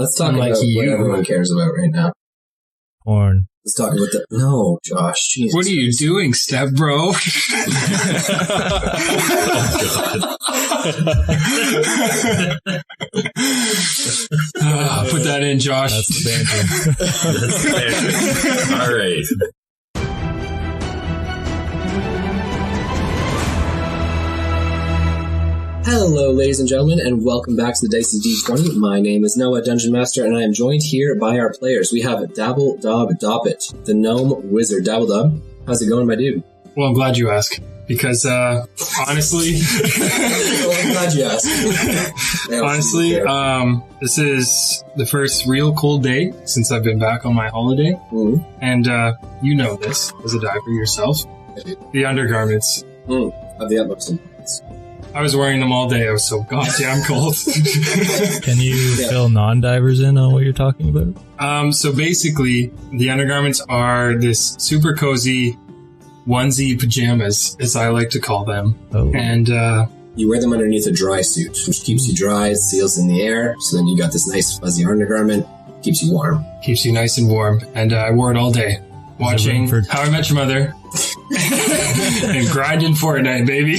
Let's talk about what everyone cares about right now. Porn. Let's talk about the... No, Josh. Jesus what are you doing, step bro? Put that in, Josh. That's the banter. All right. Hello, ladies and gentlemen, and welcome back to the Dicey D20. My name is Noah, Dungeon Master, and I am joined here by our players. We have Dabble Dob Doppet, the Gnome Wizard. Dabble Dob, how's it going, my dude? Well, I'm glad you asked, because, honestly... Well, I'm glad you asked. Honestly, this is the first real cold day since I've been back on my holiday. Mm-hmm. And, you know this as a diver yourself. The undergarments. Of the utmost importance. I was wearing them all day. I was so goddamn cold. Can you fill non-divers in on what you're talking about? So basically, the undergarments are this super cozy onesie pajamas, as I like to call them. Oh. And you wear them underneath a dry suit, which keeps you dry, it seals in the air, so then you got this nice fuzzy undergarment, keeps you warm. Keeps you nice and warm. And I wore it all day, watching How I Met Your Mother and grinding Fortnite, baby.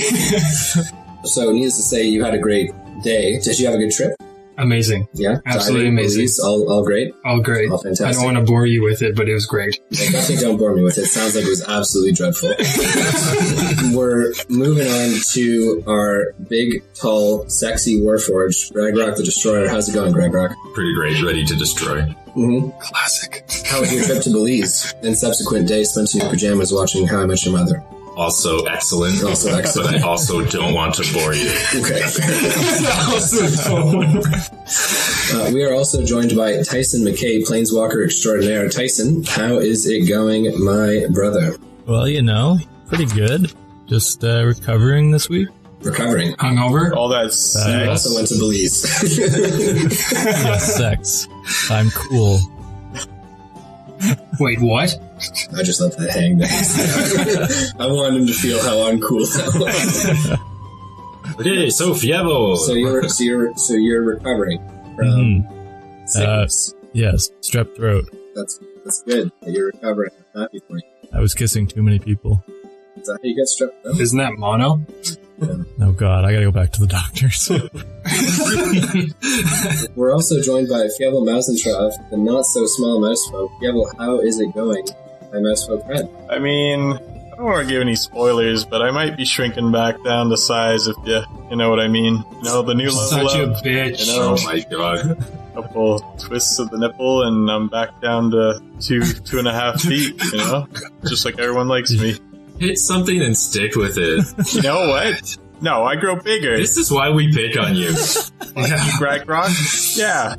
So, needless to say, you had a great day. Did you have a good trip? Amazing. Yeah? Absolutely Diving, amazing. Police, all great? All great. All fantastic. I don't want to bore you with it, but it was great. Yeah, definitely don't bore me with it. It sounds like it was absolutely dreadful. We're moving on to our big, tall, sexy Warforged, Gregrock the Destroyer. How's it going, Gregrock? Pretty great. Ready to destroy. Mm-hmm. Classic. How was your trip to Belize? And subsequent day spent in your pajamas watching How I Met Your Mother? Also excellent. Also excellent. But I also don't want to bore you. Okay. We are also joined by Tyson McKay, Planeswalker Extraordinaire. Tyson, how is it going, my brother? Well, you know, pretty good. Just recovering this week. Recovering. Hungover? All that I sex. also went to Belize. Yeah, sex. I'm cool. Wait, what? I just let that hang there. I wanted him to feel how uncool that was. Okay, so Fiebo. So you're recovering from sickness. Yes, strep throat. That's good that you're recovering. I'm happy for you. I was kissing too many people. Is that how you get strep throat? Isn't that mono? Oh god, I gotta go back to the doctors. We're also joined by Fievel Mousentrav, the not-so-small mousefolk. Fievel, how is it going? My mousefolk friend. I mean, I don't want to give any spoilers, but I might be shrinking back down to size if you know what I mean. You know, the new level Such a up, bitch. you know, Oh my god. couple twists of the nipple, and I'm back down to 2.5 feet, you know? Just like everyone likes me. Hit something and stick with it. You know what? No, I grow bigger. This is why we pick on you. Gregrock? Yeah.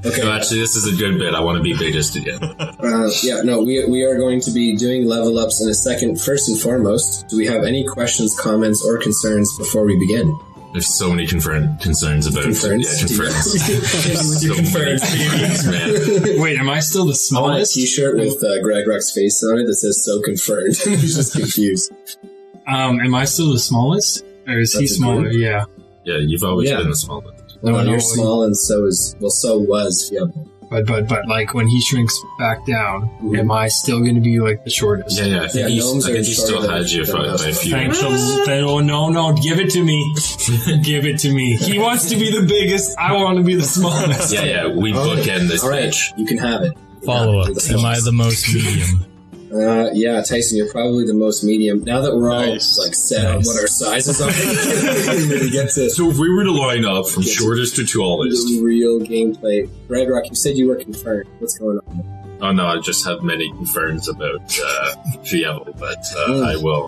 Okay. No, actually, this is a good bit. I want to be biggest again. We are going to be doing level ups in a second. First and foremost, do we have any questions, comments, or concerns before we begin? There's so many concerns about Concerns? Yeah, concerns. Your concerns. Man. Wait, am I still the I want a smallest? t-shirt with Greg Rock's face on it that says "So confirmed." He's just confused. Am I still the smallest? Or is he That's a smaller? group. Yeah. Yeah, you've always Yeah. been the smallest. No, no, you're small, and so was Fievel. But like when he shrinks back down, am I still going to be like the shortest? Yeah, I think gnomes are he still shorter had you than by a few. Thanks. Oh, no, give it to me. Give it to me. He wants to be the biggest. I want to be the smallest. Yeah, we bookend this All right, bitch. you can have it. Follow up. Am I the most medium? Yeah, Tyson, you're probably the most medium. Now that we're all Nice. set on what our sizes are, we can really get to So if we were to line up from shortest to tallest. the real gameplay. Greg Rock, you said you were confirmed. What's going on? Oh no, I just have many concerns about Fievel, but I will.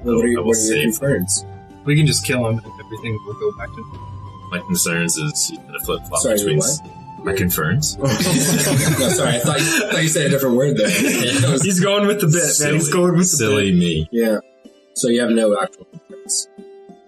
What are your save. concerns? We can just kill him and everything will go back to... My concerns is he's gonna flip flop Sorry, between what? my concerns. No, sorry, I thought you said a different word there. He's going with the bit, man. He's going with the Silly me. Yeah. So you have no actual concerns.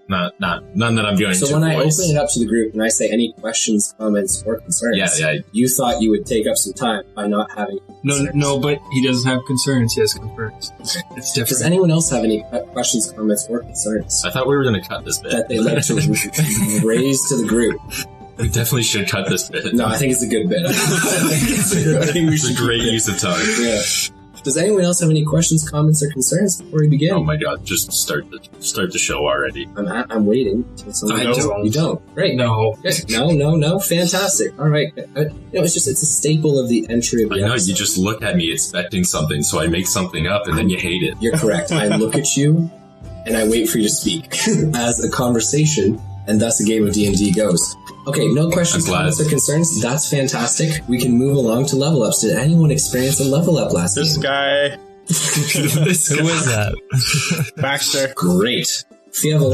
None that I'm going to So when I voice. open it up to the group and I say any questions, comments, or concerns, Yeah. you thought you would take up some time by not having concerns. No, but he doesn't have concerns. He has concerns. It's Does different. anyone else have any questions, comments, or concerns I thought we were going to cut this bit. that they'd like to raise to the group? We definitely should cut this bit. No, I think it's a good bit. I think we It's should a great keep it. use of time. Yeah. Does anyone else have any questions, comments, or concerns before we begin? Oh my god, just start the show already. I'm waiting. Until someone I else- don't. You don't. Great. No. Good. No. Fantastic. All right. It's a staple of the entry of the I know, episode. you just look at me expecting something, so I make something up and then you hate it. You're correct. I look at you, and I wait for you to speak as a conversation, and thus a game of D&D goes. Okay, no questions, I'm glad. comments, or concerns. That's fantastic. We can move along to level ups. Did anyone experience a level up last This game? guy, Who is that? Baxter. Great. Fievel,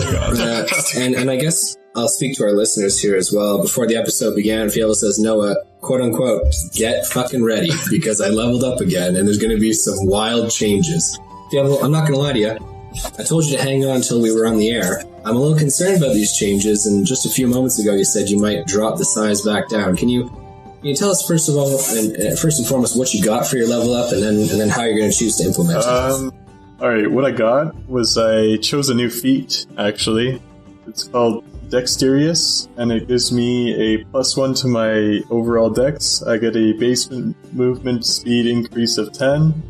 and I guess I'll speak to our listeners here as well. Before the episode began, Fievel says, Noah, quote unquote, get fucking ready, because I leveled up again, and there's going to be some wild changes. Fievel, I'm not going to lie to you. I told you to hang on until we were on the air. I'm a little concerned about these changes, and just a few moments ago you said you might drop the size back down. Can you tell us first of all, and first and foremost, what you got for your level up, and then how you're going to choose to implement it? Alright, what I got was I chose a new feat, actually. It's called Dexterous, and it gives me a +1 to my overall dex. I get a base movement speed increase of 10,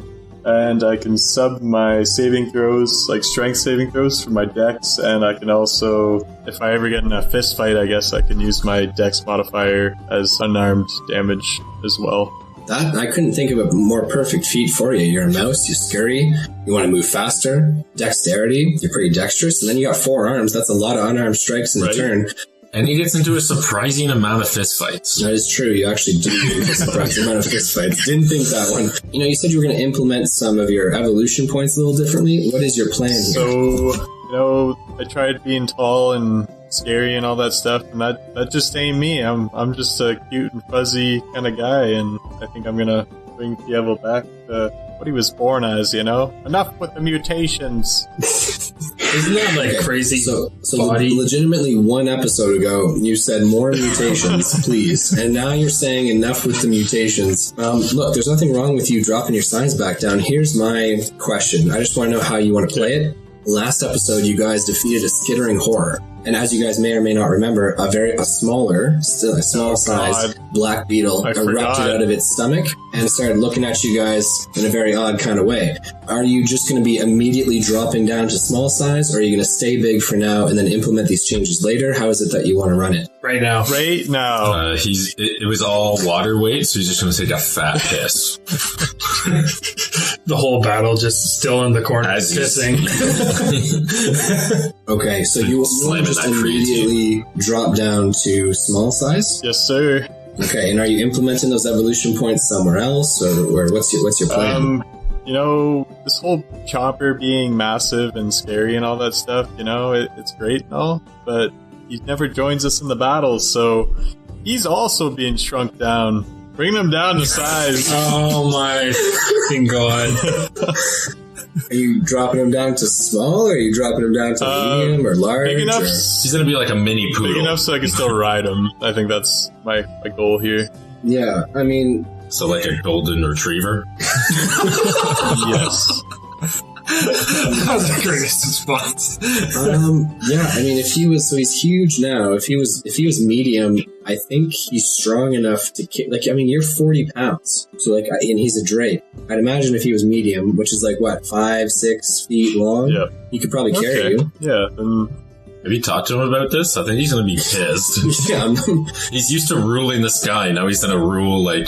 and I can sub my saving throws, like strength saving throws, for my dex, and I can also, if I ever get in a fist fight, I guess I can use my dex modifier as unarmed damage as well. That I couldn't think of a more perfect feat for you. You're a mouse, you scurry, you want to move faster, dexterity, you're pretty dexterous, and then you got 4 arms. That's a lot of unarmed strikes in a Right. turn. And he gets into a surprising amount of fistfights. That is true. You actually do a surprising amount of fist fights. Didn't think that one. You said you were going to implement some of your evolution points a little differently. What is your plan here? So, I tried being tall and scary and all that stuff, and that just ain't me. I'm just a cute and fuzzy kind of guy, and I think I'm gonna bring Fievel back to what he was born as, Enough with the mutations. Isn't that like crazy? So body? legitimately 1 episode ago, you said more mutations, please. And now you're saying enough with the mutations. Look, there's nothing wrong with you dropping your size back down. Here's my question. I just want to know how you want to play it. Last episode, you guys defeated a skittering horror. And as you guys may or may not remember, a small size black beetle I erupted forgot. out of its stomach and started looking at you guys in a very odd kind of way. Are you just going to be immediately dropping down to small size, or are you going to stay big for now and then implement these changes later? How is it that you want to run it? Right now. Right now. It was all water weight, so he's just going to take a fat piss. The whole battle just still in the corner As you pissing. Okay, so you want Slamming to just that creatine. immediately drop down to small size? Yes, sir. Okay, and are you implementing those evolution points somewhere else, or what's your plan? This whole chopper being massive and scary and all that stuff, it's great and all, but he never joins us in the battles, so he's also being shrunk down. Bring him down to size. Oh my fucking god. Are you dropping them down to small, or are you dropping them down to medium or large? Big enough, or- He's going to be like a mini big poodle. enough so I can still ride him. I think that's my goal here. Yeah, I mean, So like a golden retriever. Yes. That was the greatest response. yeah, I mean, so he's huge now. If he was medium, I think he's strong enough to you're 40 pounds. So and he's a drake. I'd imagine if he was medium, which is 5-6 feet long, Yeah. he could probably carry you. Yeah, then Have you talked to him about this? I think he's going to be pissed. Yeah, He's used to ruling the sky. Now he's going to rule like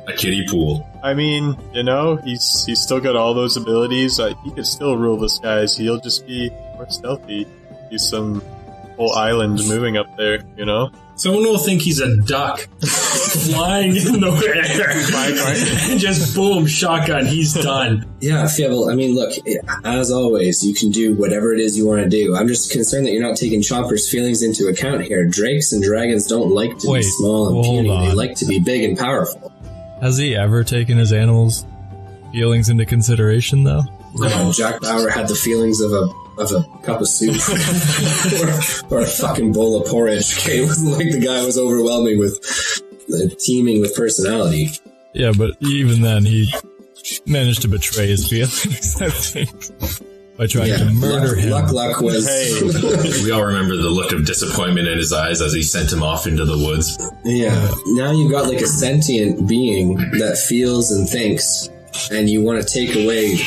a kiddie pool. I mean, he's still got all those abilities. He could still rule the skies. He'll just be more stealthy. He's some whole island moving up there, Someone will think he's a duck flying in the air. And just boom, shotgun, he's done. Yeah, Fievel, I mean, look, as always, you can do whatever it is you want to do. I'm just concerned that you're not taking Chopper's feelings into account here. Drakes and dragons don't like to be small and hold puny. They on. like to be big and powerful. Has he ever taken his animals' feelings into consideration, though? Jack Bauer had the feelings of a cup of soup or a fucking bowl of porridge. Okay, it wasn't like the guy was overwhelming with teeming with personality. Yeah, but even then, he managed to betray his feelings, I think. by trying to murder him. Luck was... Hey. We all remember the look of disappointment in his eyes as he sent him off into the woods. Yeah. Now you've got like a sentient being that feels and thinks, and you want to take away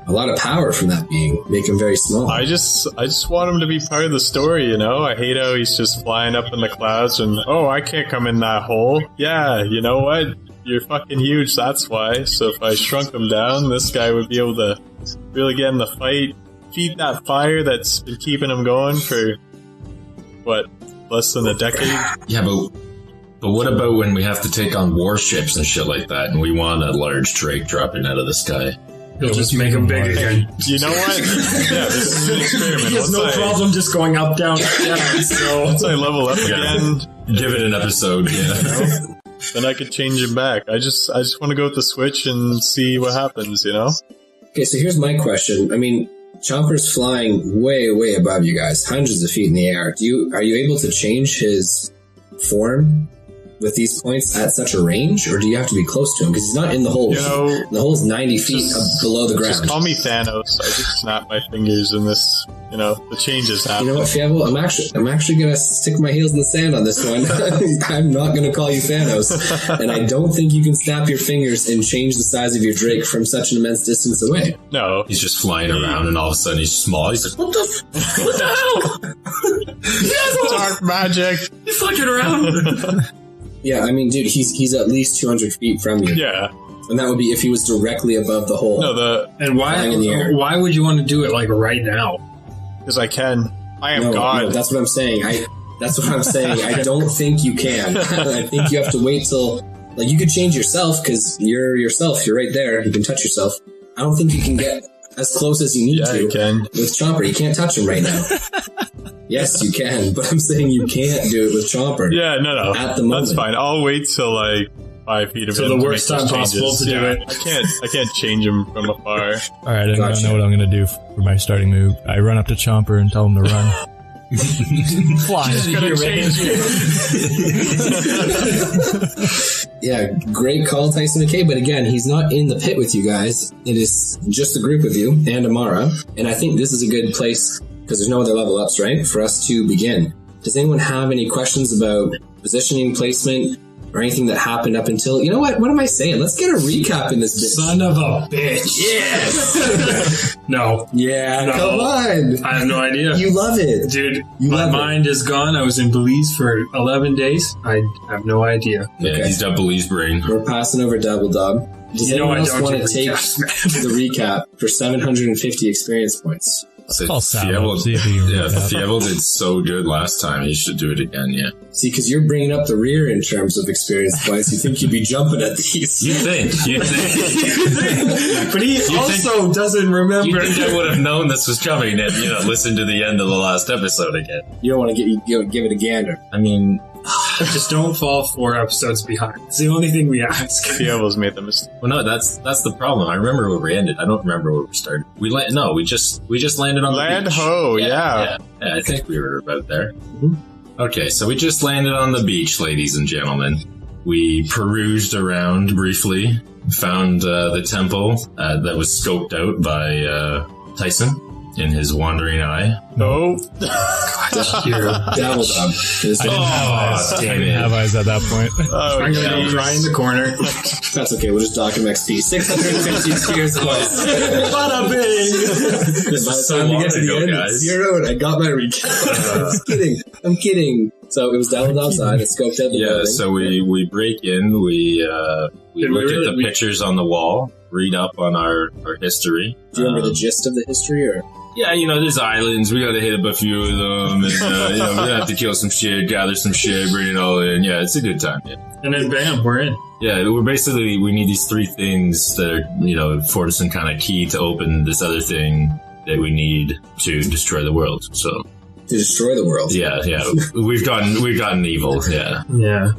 a lot of power from that being, make him very small. I just want him to be part of the story, you know? I hate how he's just flying up in the clouds and, oh, I can't come in that hole. Yeah, you know what? You're fucking huge, that's why. So if I shrunk him down, this guy would be able to really get in the fight, feed that fire that's been keeping him going for, what, less than a decade? Yeah, but what about when we have to take on warships and shit like that, and we want a large Drake dropping out of the sky? You'll just make him big again. You know what? Yeah, this is an experiment. He has no problem just going up, down, down. So Once I level up again, Give it an episode, yeah. then I could change him back. I just want to go with the Switch and see what happens, you know? Okay, so here's my question. I mean, Chomper's flying way, way above you guys, hundreds of feet in the air. Are you able to change his form with these points at such a range, or do you have to be close to him? Because he's not in the hole. You know, the hole's 90 feet below the ground. Just call me Thanos. I just snap my fingers and this, you know, the changes happen. You know what, Fievel? I'm actually gonna stick my heels in the sand on this one. I'm not gonna call you Thanos, and I don't think you can snap your fingers and change the size of your Drake from such an immense distance away. No. He's just flying around, and all of a sudden he's small. He's like, what the hell? Dark magic. He's fucking around. Yeah, I mean, dude, he's at least 200 feet from you. Yeah. And that would be if he was directly above the hole. No, and why would you want to do it like right now? because I can. I am God. No, that's what I'm saying. That's what I'm saying. I don't think you can. I think you have to wait till, like, you could change yourself because you're yourself. You're right there. You can touch yourself. I don't think you can get as close as you need to you can. with Chomper. You can't touch him right now. Yes, you can, but I'm saying you can't do it with Chomper. Yeah, no. At the moment. That's fine. I'll wait till like 5 feet of him. So the worst time possible to do it. I can't change him from afar. Alright, I don't know what I'm going to do for my starting move. I run up to Chomper and tell him to run. Fly. Yeah, great call, Tyson McKay. But again, he's not in the pit with you guys. It is just the group of you and Amara. And I think this is a good place, because there's no other level ups, right, for us to begin. Does anyone have any questions about positioning, placement, or anything that happened up until... You know what? What am I saying? Let's get a recap in this bitch. Son of a bitch. Yes! No. Yeah, No. come on. I have no idea. You love it. Dude, You my love it. mind is gone. I was in Belize for 11 days. I have no idea. Yeah, Okay. he's done Belize brain. We're passing over Double Dub. Does anyone else want to take the recap for 750 experience points? So Call Sal up, Fievel, see if he can yeah, recap. Fievel did so good last time. He should do it again, yeah. See, because you're bringing up the rear in terms of experience points. You think you'd be jumping at these. You think. But he also doesn't You remember. think I would have known this was coming and, listen to the end of the last episode again. You don't want to give it a gander. I mean, Just don't fall 4 episodes behind. It's the only thing we ask. Fievel's made the mistake. well, no, that's the problem. I remember where we ended. I don't remember where we started. We just landed on Land the beach. ho, yeah. Yeah, I think we were about there. Okay, so we just landed on the beach, ladies and gentlemen. We perused around briefly, found the temple that was scoped out by Tyson in his wandering eye. No. Dabble Dub. Oh, I damn didn't have it. eyes at that point. Oh, I'm going to geez. be right in the corner. That's okay. We'll just dock him XP. 650 experience points. Bada bing! By the so time we long get to the ago, end, guys. it's 0, and I got my recap. I'm kidding. So it was Dabble outside. It scoped out the Yeah, building. so we break in, we Did we look at really- the pictures on the wall, read up on our history. Do you remember the gist of the history, or? Yeah, there's islands. We gotta hit up a few of them, and we're gonna have to kill some shit, gather some shit, bring it all in. Yeah, it's a good time. Yeah, And then bam, we're in. yeah. We need these 3 things that are, for some kind of key to open this other thing that we need to destroy the world. So To destroy the world. yeah, we've gotten evil. Yeah. Yeah.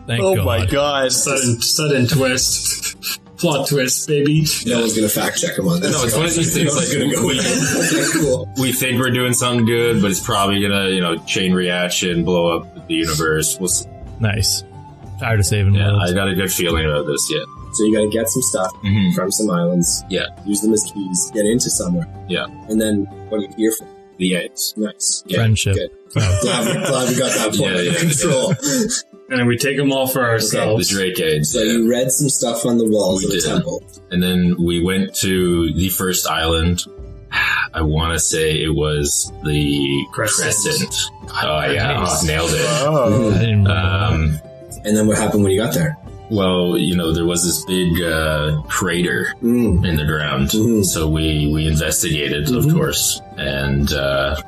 Thank Oh God. my god. Sudden twist. Plot twist, baby. No one's going to fact check him on this. No, it's one of these things like going to go with it. Okay, cool. we think we're doing something good, but it's probably gonna chain reaction, blow up the universe. We'll see. Nice. Tired of saving Yeah, worlds. I got a good feeling about this. Yeah. So you gotta get some stuff from some islands. Yeah. Use them as keys. Get into somewhere. Yeah. And then, what are you here for? The eggs. Nice. Yeah. Friendship. Good. Glad we got that point under control. And we take them all for The ourselves. Drake eggs. So you read some stuff on the walls of the did. temple. And then we went to the first island. I want to say it was the Crescent. Oh, yeah. Nice. Nailed it. Oh. I didn't remember And then what happened when you got there? Well, there was this big crater in the ground. So we investigated, of course, and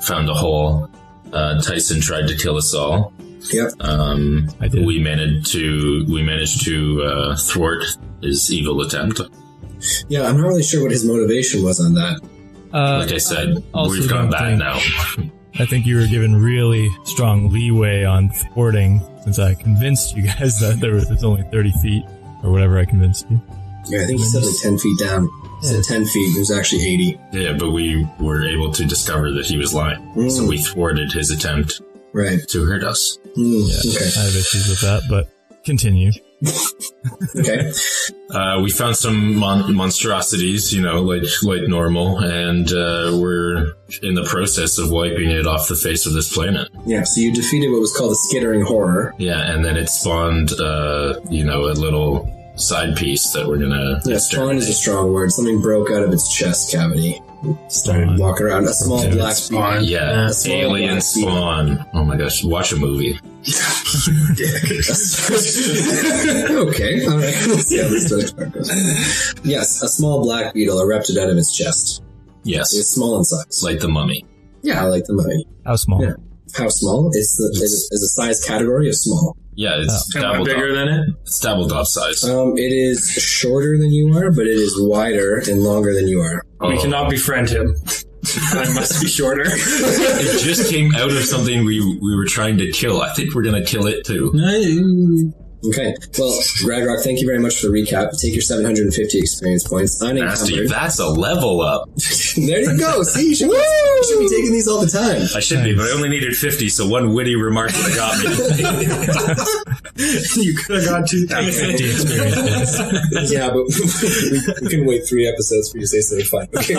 found a hole. Tyson tried to kill us all. Yep. I did. We managed to thwart his evil attempt. Yeah, I'm not really sure what his motivation was on that. Like I said, also we've gone don't bad think- now. I think you were given really strong leeway on thwarting, since I convinced you guys that it's only 30 feet, or whatever I convinced you. Yeah, I think he said like 10 feet down. He said 10 feet. It was actually 80. Yeah, but we were able to discover that he was lying. So we thwarted his attempt Right. to hurt us. Okay. I have issues with that, but continue. Okay. We found some monstrosities, like normal, and we're in the process of wiping it off the face of this planet. Yeah, so you defeated what was called the skittering horror. Yeah, and then it spawned, a little side piece that we're gonna... Yeah, spawn is a strong word. Something broke out of its chest cavity. Started walking around. A small black Spawn. Yeah, A small alien black spawn. Oh my gosh, watch a movie. Okay, alright. Let's see how this next part goes. Yes, a small black beetle erupted out of its chest. Yes, It's small in size. like the mummy. Yeah, I like the mummy. How small? Yeah. How small? It's a size category of small. Yeah, it's Am I bigger than it? It's Dabbledop size. It is shorter than you are, but it is wider and longer than you are. We cannot befriend him. I must be shorter. It just came out of something we were trying to kill. I think we're gonna kill it too. Okay. Well, Gradrock, thank you very much for the recap. Take your 750 experience points. Nasty, Unencumbered. that's a level up. There you go. See, you should be taking these all the time. I should be, but I only needed 50, so one witty remark would have got me. You could have got 2,000. 50 experience. Yeah, but we can wait 3 episodes for you to say something fun. Okay.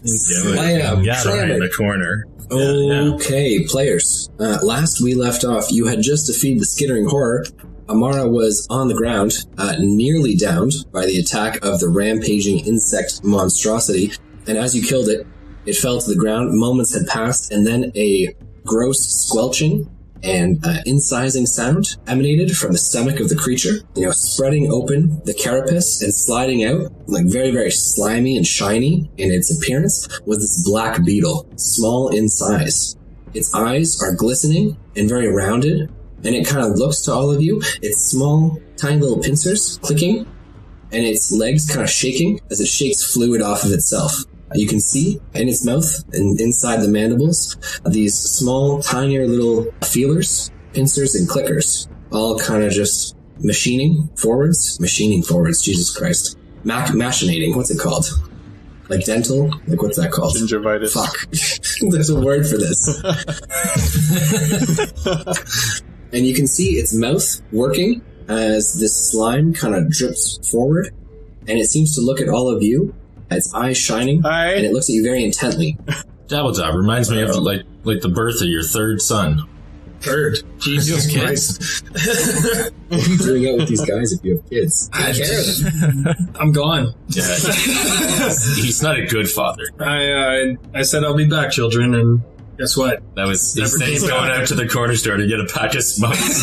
Slam. Trying in the corner. Okay, players. Last we left off, you had just defeated the skittering horror. Amara was on the ground, nearly downed by the attack of the rampaging insect monstrosity, and as you killed it, it fell to the ground. Moments had passed, and then a gross squelching and incising sound emanated from the stomach of the creature, spreading open the carapace and sliding out, like very, very slimy and shiny in its appearance, was this black beetle, small in size. Its eyes are glistening and very rounded, and it kind of looks to all of you. Its small, tiny little pincers clicking, and its legs kind of shaking as it shakes fluid off of itself. You can see in its mouth and inside the mandibles these small, tinier little feelers, pincers, and clickers, all kind of just machining forwards, Jesus Christ. Machinating, what's it called? Like dental? Like, what's that called? Gingivitis. Fuck. There's a word for this. And you can see its mouth working as this slime kind of drips forward, and it seems to look at all of you, its eyes shining, Hi. and it looks at you very intently. Dabbledob reminds me of like the birth of your third son. Third. Jesus Christ. What are you doing out with these guys if you have kids? Take care of them. I'm gone. Yeah, he's not a good father. I said I'll be back, children, and guess what? That was Never he's came going back. out to the corner store to get a pack of smokes.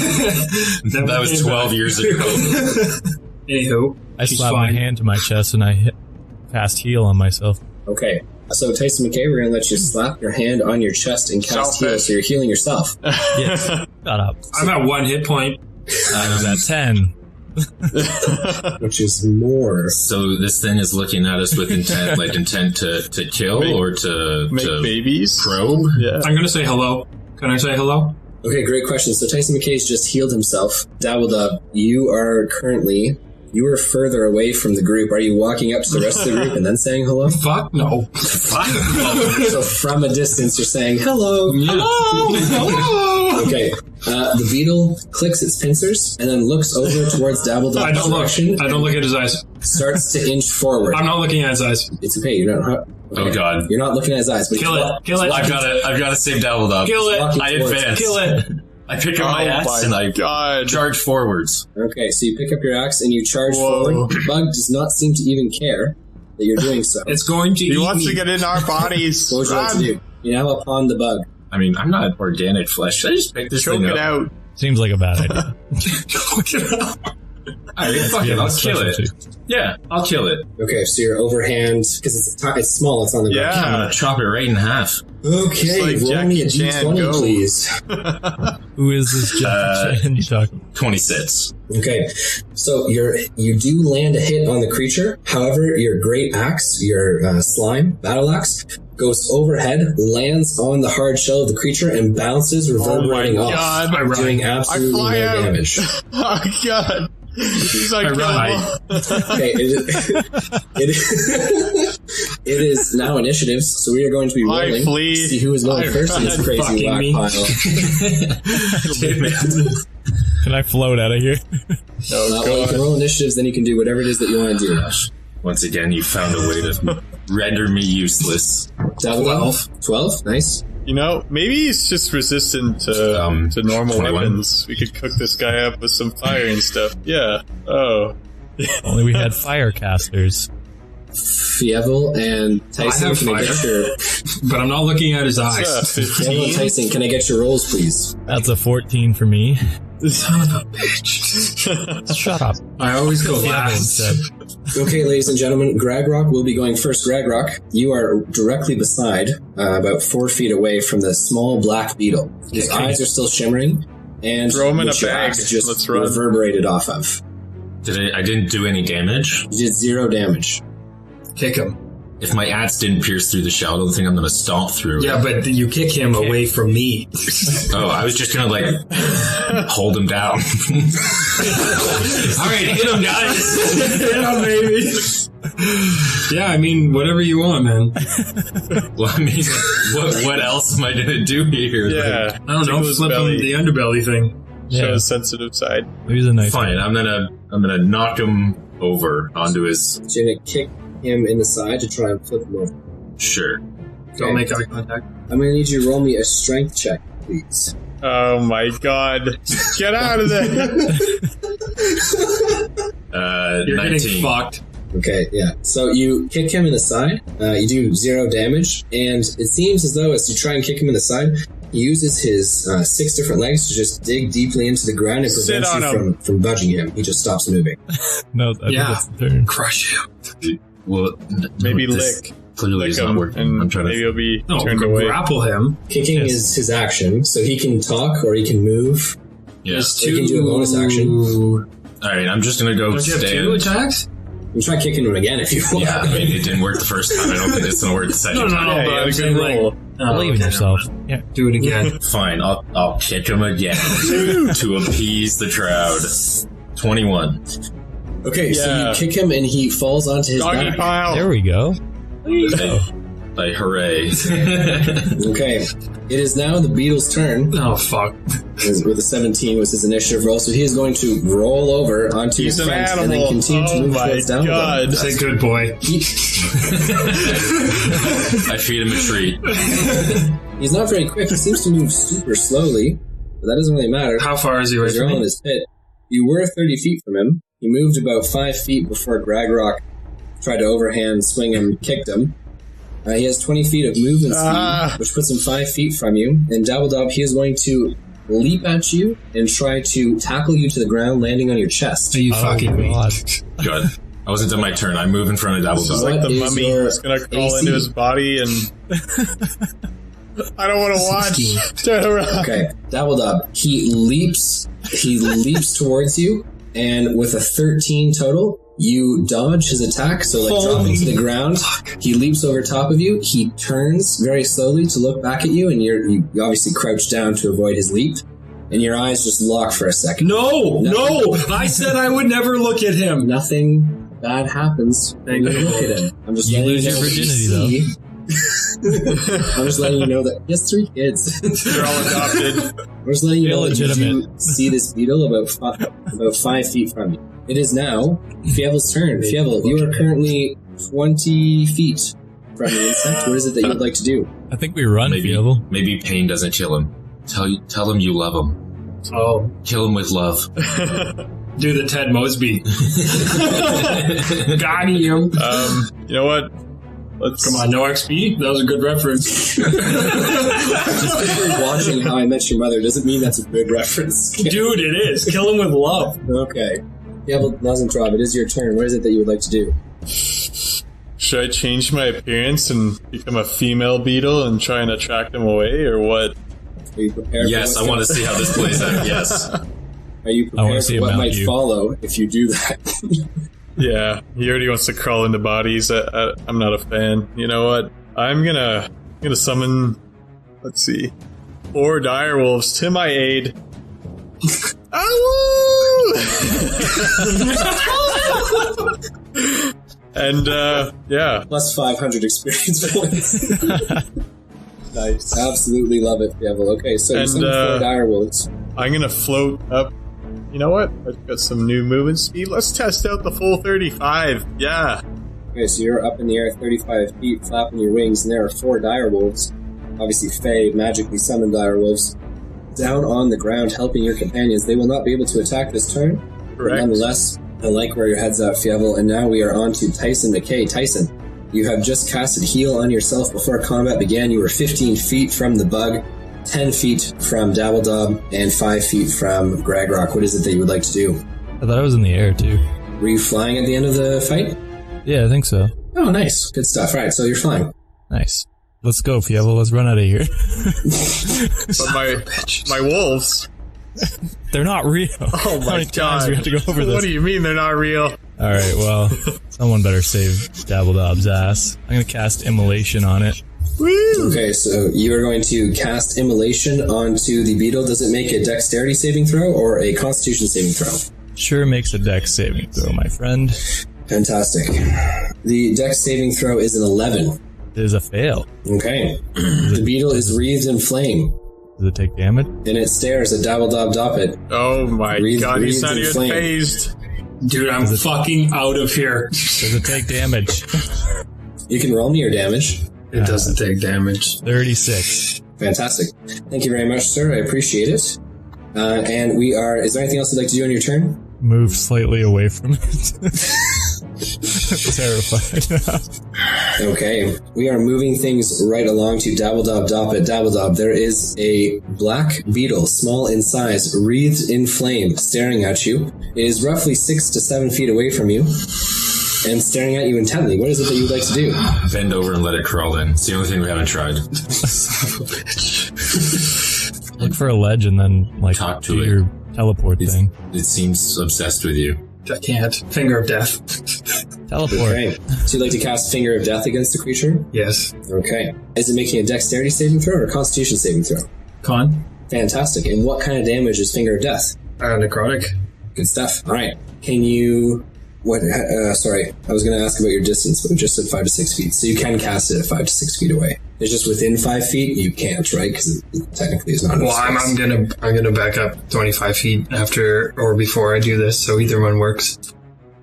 That was 12 years ago. Anywho, I she's slapped my fine. hand to my chest and I cast heal on myself. Okay, so Tyson McKay, we're going to let you slap your hand on your chest and cast heal, so you're healing yourself. Yes. Shut up. I'm at 1 hit point. I was at 10. Which is more. So this thing is looking at us with intent to kill or to Make babies. probe. Yeah. I'm gonna say hello. Can I say hello? Okay, great question. So Tyson McKay's just healed himself. Dabbledub, you are further away from the group. Are you walking up to the rest of the group and then saying hello? Fuck no. So from a distance, you're saying hello. Hello. Hello. Okay. The beetle clicks its pincers and then looks over towards Dabbledob's direction. I don't look at his eyes. Starts to inch forward. I'm not looking at his eyes. It's okay. You're not. Okay. Oh God! You're not looking at his eyes. But Kill it! Kill it! I've got to save Dabbledob. Kill it! I advance. Kill it! I pick up my axe and I charge forwards. Okay, so you pick up your axe and you charge forward. The bug does not seem to even care that you're doing so. It's going to eat He wants me. to get in our bodies. What would you like to do? You're now upon the bug. I mean, I'm not organic flesh. Should I just pick this Choke thing it up? out. Seems like a bad idea. Alright, fuck it. I'll kill it. Specialty. Yeah, I'll kill it. Okay, so your overhand, because it's small, it's on the ground. I'm Yeah. gonna chop it right in half. Okay, like roll me a Jackie Chan, d20, go. please. Who is this Jackie Chan you talking? 26. Okay, so you do land a hit on the creature. However, your great axe, your slime battle axe, goes overhead, lands on the hard shell of the creature, and bounces, reverberating off, God. doing I absolutely fly no out. damage. Oh, God. He's like, Okay, it is now initiatives, so we are going to be I rolling flee. to see who is going I first in this run. crazy Fucking whack me. pile. Can I float out of here? Well, you can roll initiatives, then you can do whatever it is that you want to do, Rush. Once again, you found a way to render me useless. 12, nice. You know, maybe he's just resistant to normal 21. weapons. We could cook this guy up with some fire and stuff. Yeah. Oh. Only we had fire casters. Fievel and Tyson, have can I get fire. your... But I'm not looking at his eyes. Fievel and 15. Tyson, can I get your rolls, please? That's a 14 for me. Son of a bitch. Shut up. I always go Fievel last. instead. Okay, ladies and gentlemen, Gragrock will be going first. Gragrock, you are directly beside, about 4 feet away from the small black beetle. His eyes are still shimmering, and Throw him in which a your bag. axe just Let's run. reverberated off of. I didn't do any damage? You did 0 damage. Kick him. If my axe didn't pierce through the shell, I don't think I'm gonna stomp through it. Yeah, but you kick him away from me. Oh, I was just gonna, hold him down. Alright, hit him, guys! Yeah, baby. Yeah, I mean, whatever you want, man. Well, I mean, what else am I gonna do here? Yeah. I don't know, Tickle his flip him belly. the underbelly thing. Show Yeah, his sensitive side. he's a nice Fine, I'm gonna knock him over onto his... So you're going to kick him in the side to try and flip him over. Sure. Don't make eye contact. I'm going to need you to roll me a strength check, please. Oh my God. Get out of there. You're 19. getting fucked. Okay, yeah. So you kick him in the side. You do 0 damage, and it seems as though as you try and kick him in the side, he uses his 6 different legs to just dig deeply into the ground and Sit prevents on you him. from budging him. He just stops moving. No, I Yeah. think that's the turn. Crush him. Well, Maybe this lick. Clearly Lick is not him, working. and I'm trying maybe to... he'll be No, turned away. grapple him. Kicking Yes. is his action, so he can talk or he can move. Yeah. There's You can do a bonus action. Alright, I'm just gonna go Don't you have stand... 2 attacks? You can try kicking him again if you want. Yeah, I mean, it didn't work the first time. I don't think it's gonna work the second No, time. Yeah, but you had I'm a saying, good like, roll. Believe in okay, yourself. Yeah. do it again. Fine, I'll kick him again to appease the crowd. 21. Okay, so Yeah. you kick him and he falls onto his Doggy back. pile. There we go. Like, hooray. Okay, it is now the beetle's turn. Oh, fuck. With a 17 was his initiative roll, so he is going to roll over onto He's his an front and then animal. continue to Oh move my towards down. God. Say good boy. I feed him a treat. He's not very quick. He seems to move super slowly, but that doesn't really matter. How far is he away Because you're from all in me? his pit. You were 30 feet from him. He moved about 5 feet before Gragrock tried to overhand swing him, kicked him. He has 20 feet of movement speed, which puts him 5 feet from you. And Dabbledob, he is going to leap at you and try to tackle you to the ground, landing on your chest. Are you fucking me? God. Good. I wasn't done my turn. I move in front of This is Dabbledog. like the What is mummy. your He's gonna crawl AC? into his body and... I don't want to watch. Turn around. Okay, Dabbledob, he leaps towards you, and with a 13 total, you dodge his attack, so dropping to the ground, he leaps over top of you, he turns very slowly to look back at you, and you obviously crouch down to avoid his leap, and your eyes just lock for a second. No! I said I would never look at him. Nothing bad happens when you look at him. I'm just You letting lose you your know what you virginity, see. I'm just letting you know that he has 3 kids. They're all adopted. I'm just letting you know that you Illegitimate. see this beetle about 5 feet from you. It is now Fievel's turn. Fievel, you are currently 20 feet from the insect. What is it that you would like to do? I think we run, Fievel. Maybe pain doesn't kill him. Tell him you love him. Oh, Kill him with love. do the Ted Mosby. Got him. You know what? Let's Come on, no XP? That was a good reference. Just because you're watching How I Met Your Mother doesn't mean that's a good reference. Dude, it is. Kill him with love. Okay. Fievel Nozentrov, it is your turn. What is it that you would like to do? Should I change my appearance and become a female beetle and try and attract them away, or what? Are you prepared Yes, for I want to see how this plays out. Yes. Are you I wanna prepared see for what him mount might you. follow if you do that? Yeah, he already wants to crawl into bodies. I'm not a fan. You know what? I'm gonna summon. Let's see, 4 direwolves to my aid. And yeah, Plus 500 experience points. nice. Absolutely love it, Fievel. Okay, so you And, summon 4 direwolves. I'm gonna float up. You know what? I've got some new movement speed. Let's test out the full 35. Yeah. Okay, so you're up in the air 35 feet, flapping your wings, and there are 4 direwolves. Obviously, Fae magically summoned direwolves. Down on the ground, helping your companions. They will not be able to attack this turn. Correct. Nonetheless, I like where your head's at, Fievel. And now we are on to Tyson McKay. Tyson, you have just casted Heal on yourself before combat began. You were 15 feet from the bug, 10 feet from Dabbledob, and 5 feet from Gragrock. What is it that you would like to do? I thought I was in the air, too. Were you flying at the end of the fight? Yeah, I think so. Oh, nice. Good stuff. Right, so you're flying. Nice. Let's go, Fievel. Let's run out of here. But my wolves. They're not real. Oh How my many times god. we have to go over this? What do you mean they're not real? Alright, well, someone better save Dabbledob's ass. I'm gonna cast Immolation on it. Woo! Okay, so you are going to cast Immolation onto the beetle. Does it make a dexterity saving throw or a constitution saving throw? Sure makes a dex saving throw, my friend. Fantastic. The dex saving throw is an 11. It is a fail. Okay. The beetle is wreathed in flame, Does it take damage? and it stares at Dabbledob Doppet. Oh my Breathe- god, he's breathe not in even flame. phased. Dude, I'm fucking out of here. Does it take damage? You can roll me your damage. It doesn't take damage. 36. Fantastic. Thank you very much, sir. I appreciate it. And we are... Is there anything else you'd like to do on your turn? Move slightly away from it. Terrified. Okay. We are moving things right along to Dabbledob Doppet. Dabbledob, there is a black beetle, small in size, wreathed in flame, staring at you. It is roughly 6 to 7 feet away from you, and staring at you intently. What is it that you would like to do? Bend over and let it crawl in. It's the only thing we haven't tried. Look for a ledge and then, like, Talk to do it. your teleport thing. It seems obsessed with you. I can't. Finger of death. Teleport. Okay. So you'd like to cast Finger of Death against the creature? Yes. Okay. Is it making a dexterity saving throw or a constitution saving throw? Con. Fantastic. And what kind of damage is Finger of Death? Necrotic. Good stuff. All right. Can you... What? Sorry. I was going to ask about your distance, but we just said 5 to 6 feet. So you can cast it at 5 to 6 feet away. It's just within 5 feet, you can't, right? Because it technically is not enough Well, I'm space. gonna back up 25 feet after or before I do this, so either one works.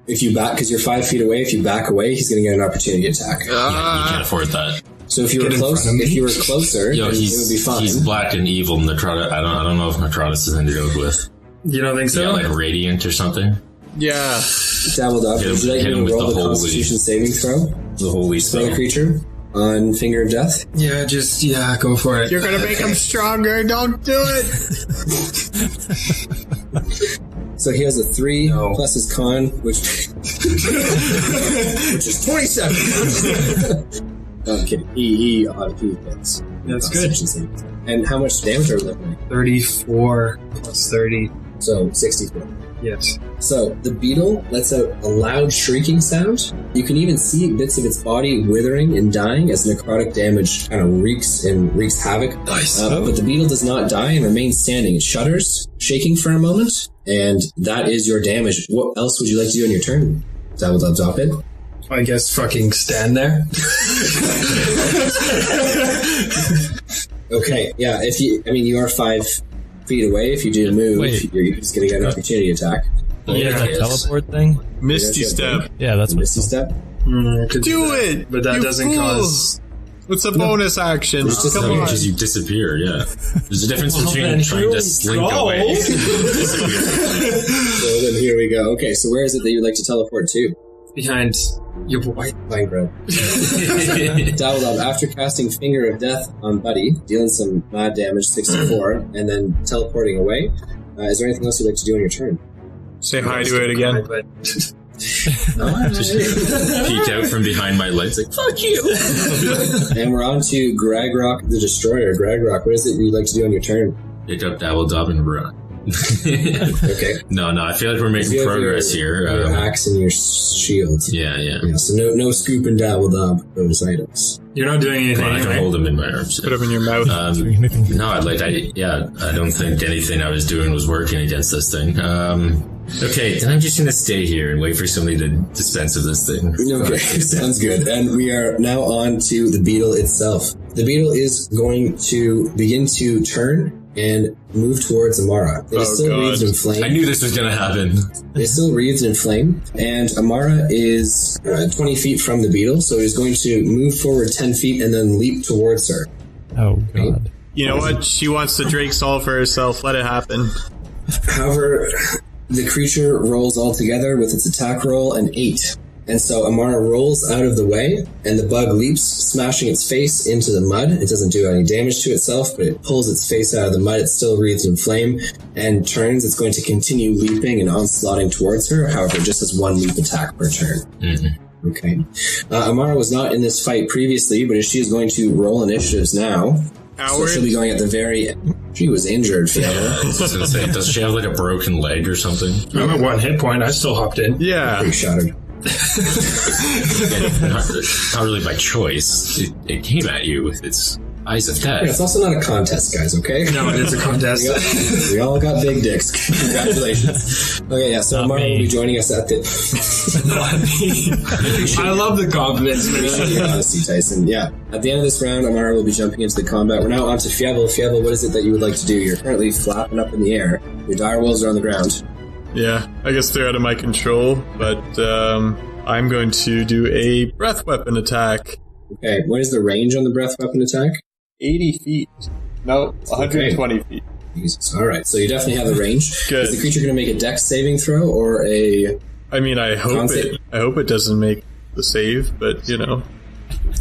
If you back, because you're 5 feet away, if you back away, he's going to get an opportunity attack. Yeah, you can't afford that. So if you were Get in close, front of me. if you were closer, Yo, then it would be fine. he's black and evil. Necrotic. I don't know if Necrotis is anything to go with. You don't think Yeah, so? like radiant or something. Yeah. Dabbledob, Hit him- would you like hit me him to with roll the the holy- Constitution saving throw The holy for the spell. creature on Finger of Death? Yeah, go for it. You're gonna make him stronger, don't do it! So he has a 3 No. plus his con, which is 27. No, I'm kidding. He hits. That's good. Constitution saving throw. And how much damage are we looking at? 34 plus 30. So 64. Yes. So the beetle lets out a loud shrieking sound. You can even see bits of its body withering and dying as necrotic damage kind of wreaks havoc. Nice. But the beetle does not die and remains standing. It shudders, shaking for a moment, and that is your damage. What else would you like to do on your turn? Dabbledob Doppet? I guess fucking stand there. Okay, yeah, you are 5 feet away. If you do move, Wait. you're just going to get an opportunity attack. Yeah, that teleport thing? Misty step. Yeah, that's what Misty step? Do it! But that you doesn't fool. cause... It's a bonus action. Come on. Because you disappear, yeah. There's a difference between trying to slink away and disappear. So then here we go. Okay, so where is it that you'd like to teleport to? Behind your boy. Fine, bro. Dabbledob, after casting Finger of Death on Buddy, dealing some mad damage, 64, and then teleporting away, is there anything else you'd like to do on your turn? Say hi to it again. But Peek out from behind my legs like, fuck you! And we're on to Gragrock the Destroyer. Gragrock, what is it you'd like to do on your turn? Pick up Dabbledob and run. Okay. No, I feel like we're making progress here. Your axe and your shield. Yeah. So no scoop and Dabbledob those items. you're not doing anything I can anyway. hold them in my arms. Put them in your mouth. No, I don't think anything I was doing was working against this thing. Okay, then I'm just gonna stay here and wait for somebody to dispense of this thing. Okay, sounds good. And we are now on to the beetle itself. The beetle is going to begin to turn and move towards Amara. It is still wreathed in flame. I knew this was gonna happen. It's still wreathed in flame, and Amara is 20 feet from the beetle, so he's going to move forward 10 feet and then leap towards her. Oh, God. You know what? She wants the Drake Saul for herself. Let it happen. However, the creature rolls all together with its attack roll an 8. And so Amara rolls out of the way, and the bug leaps, smashing its face into the mud. It doesn't do any damage to itself, but it pulls its face out of the mud. It still wreathes in flame and turns. It's going to continue leaping and onslaughting towards her. However, it just has 1 leap attack per turn. Mm-hmm. Okay. Amara was not in this fight previously, but she is going to roll initiatives now. So she'll be going at the very... She was injured, Fiona. I was just gonna say, does she have like a broken leg or something? I'm at 1 hit point. I still hopped in. Yeah. Pretty shattered. Not really by choice. It came at you with its eyes of Yeah, death. it's also not a contest, guys, okay? No, it is a contest. We all got big dicks. Congratulations. Okay, yeah, so Not Amara will me. be joining us at the... I love the confidence, Appreciate man. your honesty, Tyson. Yeah. At the end of this round, Amara will be jumping into the combat. We're now on to Fievel. Fievel, what is it that you would like to do? You're currently flapping up in the air. Your direwolves are on the ground. Yeah. I guess they're out of my control, but I'm going to do a breath weapon attack. Okay, what is the range on the breath weapon attack? 80 feet. No, 120 feet. Jesus. Alright, so you definitely have the range. Good. Is the creature going to make a dex saving throw or a... I mean, I hope Concept. it doesn't make the save, but you know.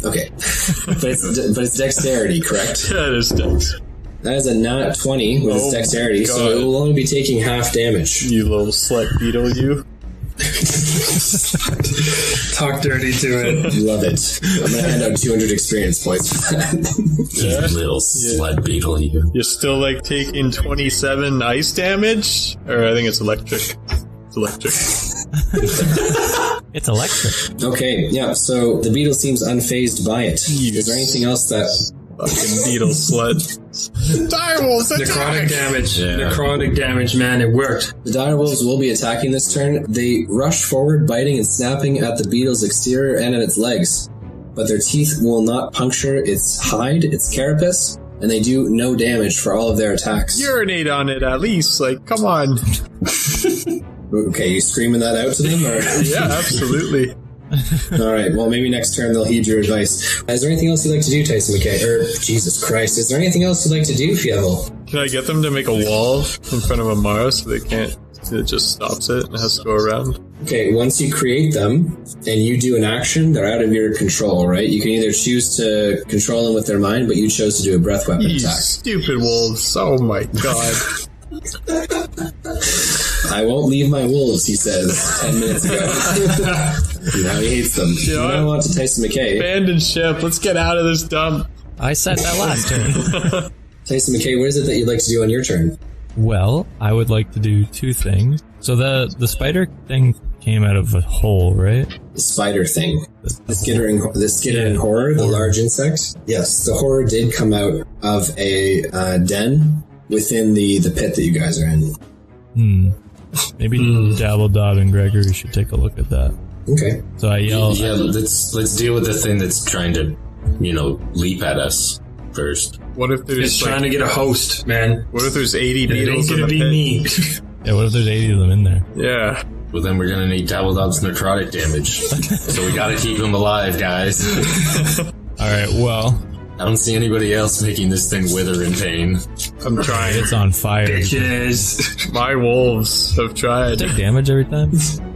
Okay. but it's dexterity, correct? Yeah, it is dex. That is a nat 20 with its Oh dexterity, my so God. it will only be taking half damage. You little slut beetle, you. Talk dirty to it. Love it. I'm going to hand out 200 experience points for that. You little sled beetle, you. You're still like taking 27 ice damage? Or I think it's electric. It's electric. It's electric. Okay, yeah, so the beetle seems unfazed by it. Is there anything else that... Fucking beetle slut. Direwolves Necrotic attack! damage. Yeah. Necrotic damage, man. It worked. The direwolves will be attacking this turn. They rush forward, biting and snapping at the beetle's exterior and at its legs. But their teeth will not puncture its hide, its carapace, and they do no damage for all of their attacks. Urinate on it at least. Like, come on. Okay, you screaming that out to them? Or? Yeah, absolutely. Alright, well, maybe next turn they'll heed your advice. Is there anything else you'd like to do, Tyson McKay? Jesus Christ, is there anything else you'd like to do, Fievel? Can I get them to make a wall in front of Amara so they can't... It just stops it and has to go around? Okay, once you create them and you do an action, they're out of your control, right? You can either choose to control them with their mind, but you chose to do a breath weapon You attack. stupid wolves. Oh my god. I won't leave my wolves, he says 10 minutes ago. Now he hates them. You know Now what? on to Tyson McKay. Abandon ship. Let's get out of this dump. I said that last turn. Tyson McKay, what is it that you'd like to do on your turn? Well, I would like to do 2 things. So the spider thing came out of a hole, right? The spider thing. The skittering horror, the large insect. Yes, the horror did come out of a den within the pit that you guys are in. Maybe Dabbledob and Gregory should take a look at that. Okay. So I yell. Yeah, let's deal with the thing that's trying to, leap at us first. What if there's It's trying to get a host, man. What if there's 80 It ain't beetles in gonna the be pit? me. Yeah, what if there's 80 of them in there? Yeah. Well, then we're gonna need Dabble Dog's necrotic damage. So we gotta keep him alive, guys. Alright, well, I don't see anybody else making this thing wither in pain. I'm trying. it's on fire. Bitches. My wolves have tried. Take damage every time?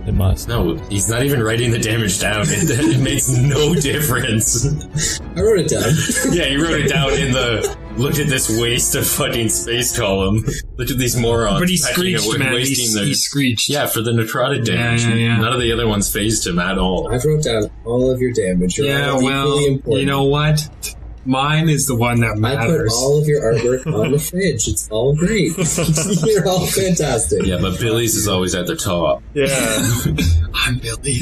It must. No, he's not even writing the damage down. It makes no difference. I wrote it down. Yeah, he wrote it down in the look at this waste of fucking space column. Look at these morons. But he packing it screeched, with man. wasting He screeched. Yeah, for the necrotic damage. Yeah. None of the other ones phased him at all. I wrote down all of your damage. You're Yeah, all well, equally important. you know what? Mine is the one that I put matters. all of your artwork on the fridge. It's all great. You're all fantastic. Yeah, but Billy's is always at the top. Yeah. I'm Billy.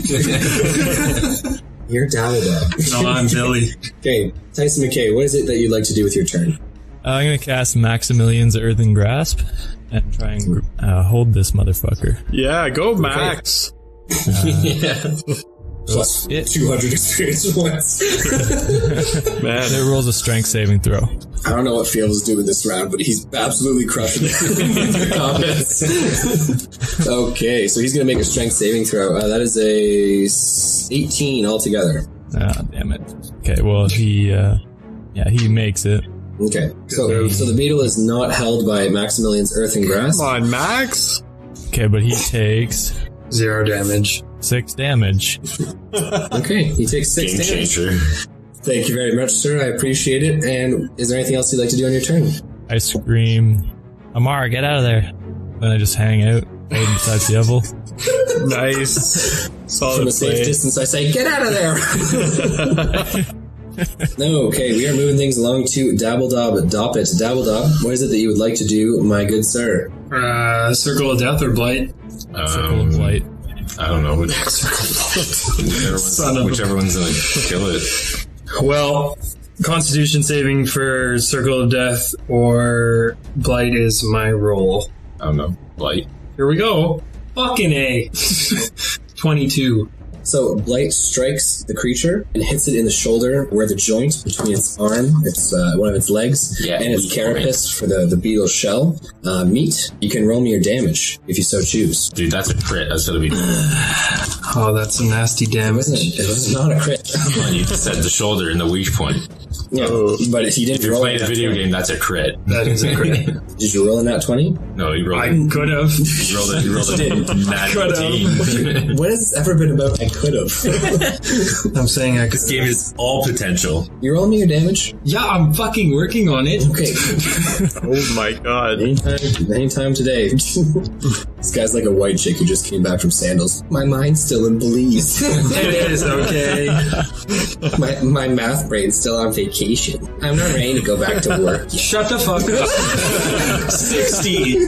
You're down with that. No, I'm Billy. Okay, Tyson McKay, what is it that you'd like to do with your turn? I'm gonna cast Maximilian's Earthen Grasp and try and hold this motherfucker. Yeah, go Max. Yeah. Plus It- 200 experience points. Man. It rolls a strength saving throw. I don't know what Fields is doing this round, but he's absolutely crushing it. Comments. Okay, so he's going to make a strength saving throw. That is a 18 altogether. Ah, damn it. Okay, well, he makes it. Okay, so the beetle is not held by Maximilian's Earthen Grasp. Come on, Max. Okay, but he takes 0 damage. 6 damage. Okay, he takes 6 Game damage. changer. Thank you very much, sir. I appreciate it. And is there anything else you'd like to do on your turn? I scream, Amara, get out of there. Then I just hang out, holding beside the Devil. Nice. From Solid a safe play. distance, I say, get out of there! Okay, we are moving things along to Dabbledob Doppet. Dabbledob, what is it that you would like to do, my good sir? Circle of Death or Blight? Circle of Light. I don't know. Whichever one's gonna kill it. Well, Constitution saving for Circle of Death or Blight is my roll. I don't know. Blight. Here we go. Fucking A. 22. So, Blight strikes the creature and hits it in the shoulder where the joint between its arm, one of its legs, Yeah, and its weak carapace for the beetle's shell meet. You can roll me your damage if you so choose. Dude, that's a crit. That's gonna be. Oh, that's some nasty damage. It was not a crit. Come on, you said the shoulder and the weak point. Yeah, but if you didn't If you're roll playing a nat video 20. game, that's a crit. That is a crit. Did you roll a nat 20? No, you rolled I it. could have. You rolled it. You rolled it. Could've. 19. When has this ever been about I could have? I'm saying I could. This game is all potential. You rolling me your damage? Yeah, I'm fucking working on it. Okay. Oh my god. Anytime today. This guy's like a white chick who just came back from sandals. My mind's still in Belize. It is okay. my math brain's still on vacation. I'm not ready to go back to work. Shut the fuck up. 60.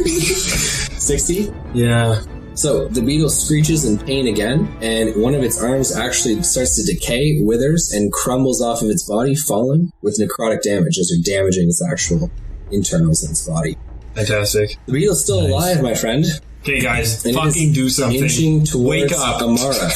60? Yeah. So the beetle screeches in pain again, and one of its arms actually starts to decay, withers, and crumbles off of its body, falling with necrotic damage as you're damaging its actual internals in its body. Fantastic. The beetle's still alive, my friend. Okay, guys, And it fucking is do something. Inching towards Wake up. Amara.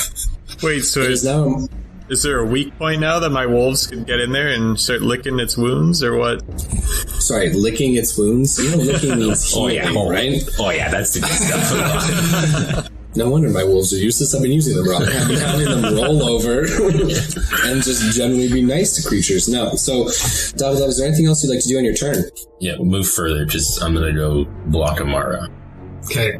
Wait, so It is now. is there a weak point now that my wolves can get in there and start licking its wounds, or what? Sorry, licking its wounds. You know, licking means healing, right? Oh yeah, that's the good stuff. No wonder my wolves are useless. I've been using them wrong. I've been having them roll over and just generally be nice to creatures. No. So, Dabbledob, is there anything else you'd like to do on your turn? Yeah, we'll move further because I'm gonna go block Amara. Okay.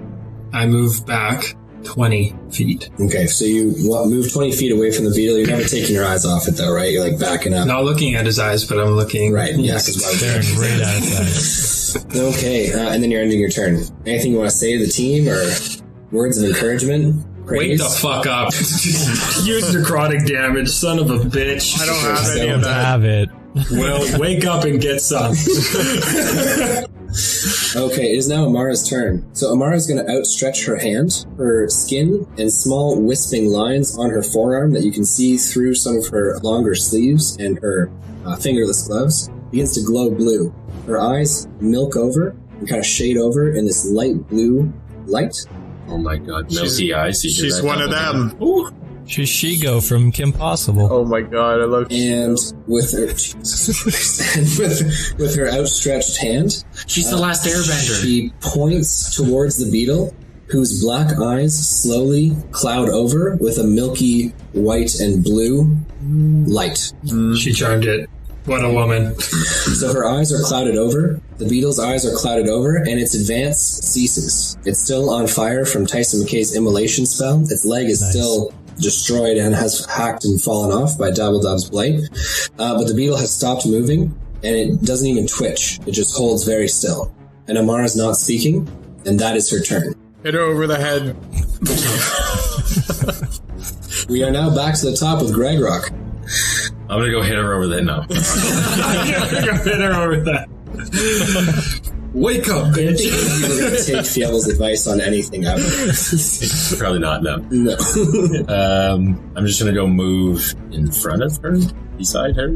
I move back 20 feet. Okay, so you move 20 feet away from the beetle. You're never taking your eyes off it, though, right? You're like backing up. Not looking at his eyes, but I'm looking. Right, yes. is why Staring we're right at it. Okay, and then you're ending your turn. Anything you want to say to the team or words of encouragement? Wake Praise? the fuck up. Use necrotic damage, son of a bitch. I don't have any of Don't that. have it. Well, wake up and get some. Okay, it is now Amara's turn. So Amara's going to outstretch her hand. Her skin and small wisping lines on her forearm that you can see through some of her longer sleeves and her fingerless gloves begins to glow blue. Her eyes milk over and kind of shade over in this light blue light. Oh my god, milky eyes. You hear She's that, one of Dumbledore? them. Shishigo from Kim Possible. Oh my god, I love And with her, Jesus Christ, and with her outstretched hand, She's the last airbender. she points towards the beetle, whose black eyes slowly cloud over with a milky white and blue light. She charmed it. What a woman. So her eyes are clouded over, the beetle's eyes are clouded over, and its advance ceases. It's still on fire from Tyson McKay's immolation spell. Its leg is still destroyed and has hacked and fallen off by Dabbledob's blight. But the beetle has stopped moving, and it doesn't even twitch. It just holds very still. And Amara's not speaking, and that is her turn. Hit her over the head. We are now back to the top with Greg Rock. I'm gonna go hit her over the no. Hit her over that. Wake up, bitch. You would take Fievel's advice on anything ever. Probably not, no. No. I'm just gonna go move in front of her, beside her.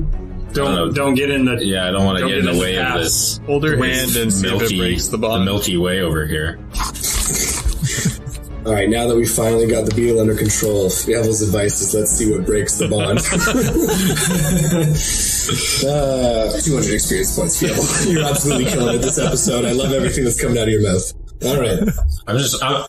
Don't get in the... Yeah, I don't want to Don't get in get the in way the of path. this Hold her hand and see if it breaks the bond. Milky Way over here. Alright, now that we finally got the beetle under control, Fievel's advice is let's see what breaks the bond. 200 experience points, Fievel. You're absolutely killing it this episode. I love everything that's coming out of your mouth. Alright.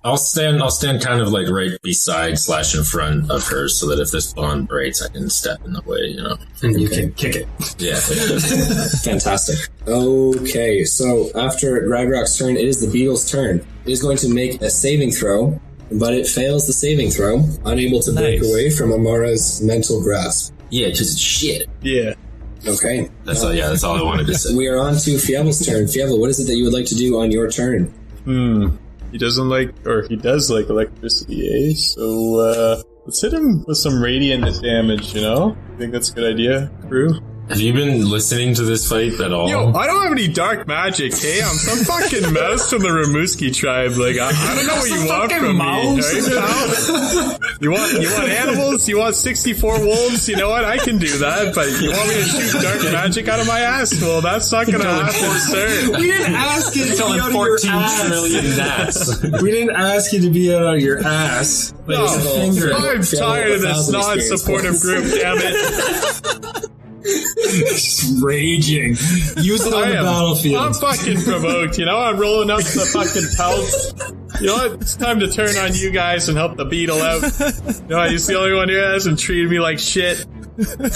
I'll stand kind of like right beside / in front of her so that if this bond breaks, I can step in the way, you know. And you can kick it. Yeah. Fantastic. Okay, so after Gragrock's turn, it is the beetle's turn. It is going to make a saving throw, but it fails the saving throw, unable to break away from Amara's mental grasp. Yeah, just shit. Yeah. Okay. That's all I wanted to say. We are on to Fievel's turn. Fievel, what is it that you would like to do on your turn? He doesn't like, or he does like electricity, eh? So, let's hit him with some radiant damage, you know? I think that's a good idea, crew. Have you been listening to this fight at all? Yo, I don't have any dark magic, hey? I'm some fucking mouse from the Ramuski tribe. Like, I don't know what you want from me, right, pal? You want animals? You want 64 wolves? You know what? I can do that, but you want me to shoot dark magic out of my ass? Well, that's not gonna happen, sir. We didn't ask you to be out of your 14 ass. trillion gnats. We didn't ask you to be out of your ass. Like, No, finger. I'm tired of this non-supportive group, damn it. Just raging. Use it on the battlefield. I'm fucking provoked, you know? I'm rolling up the fucking pelts. You know what? It's time to turn on you guys and help the beetle out. You know, he's the only one who hasn't treated me like shit. Holy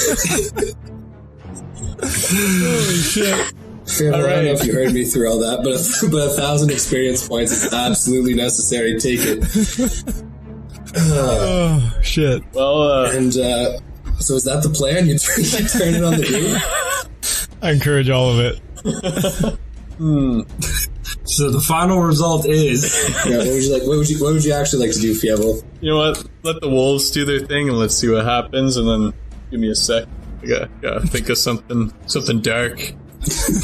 shit. Fievel, I don't know if you heard me through all that, but 1,000 experience points is absolutely necessary. Take it. Oh, shit. Well, And, so is that the plan? You turn it on the beetle? I encourage all of it. So the final result is... Yeah, what would you like? What would you actually like to do, Fievel? you know what? Let the wolves do their thing and let's see what happens, and then give me a sec. I gotta think of something dark.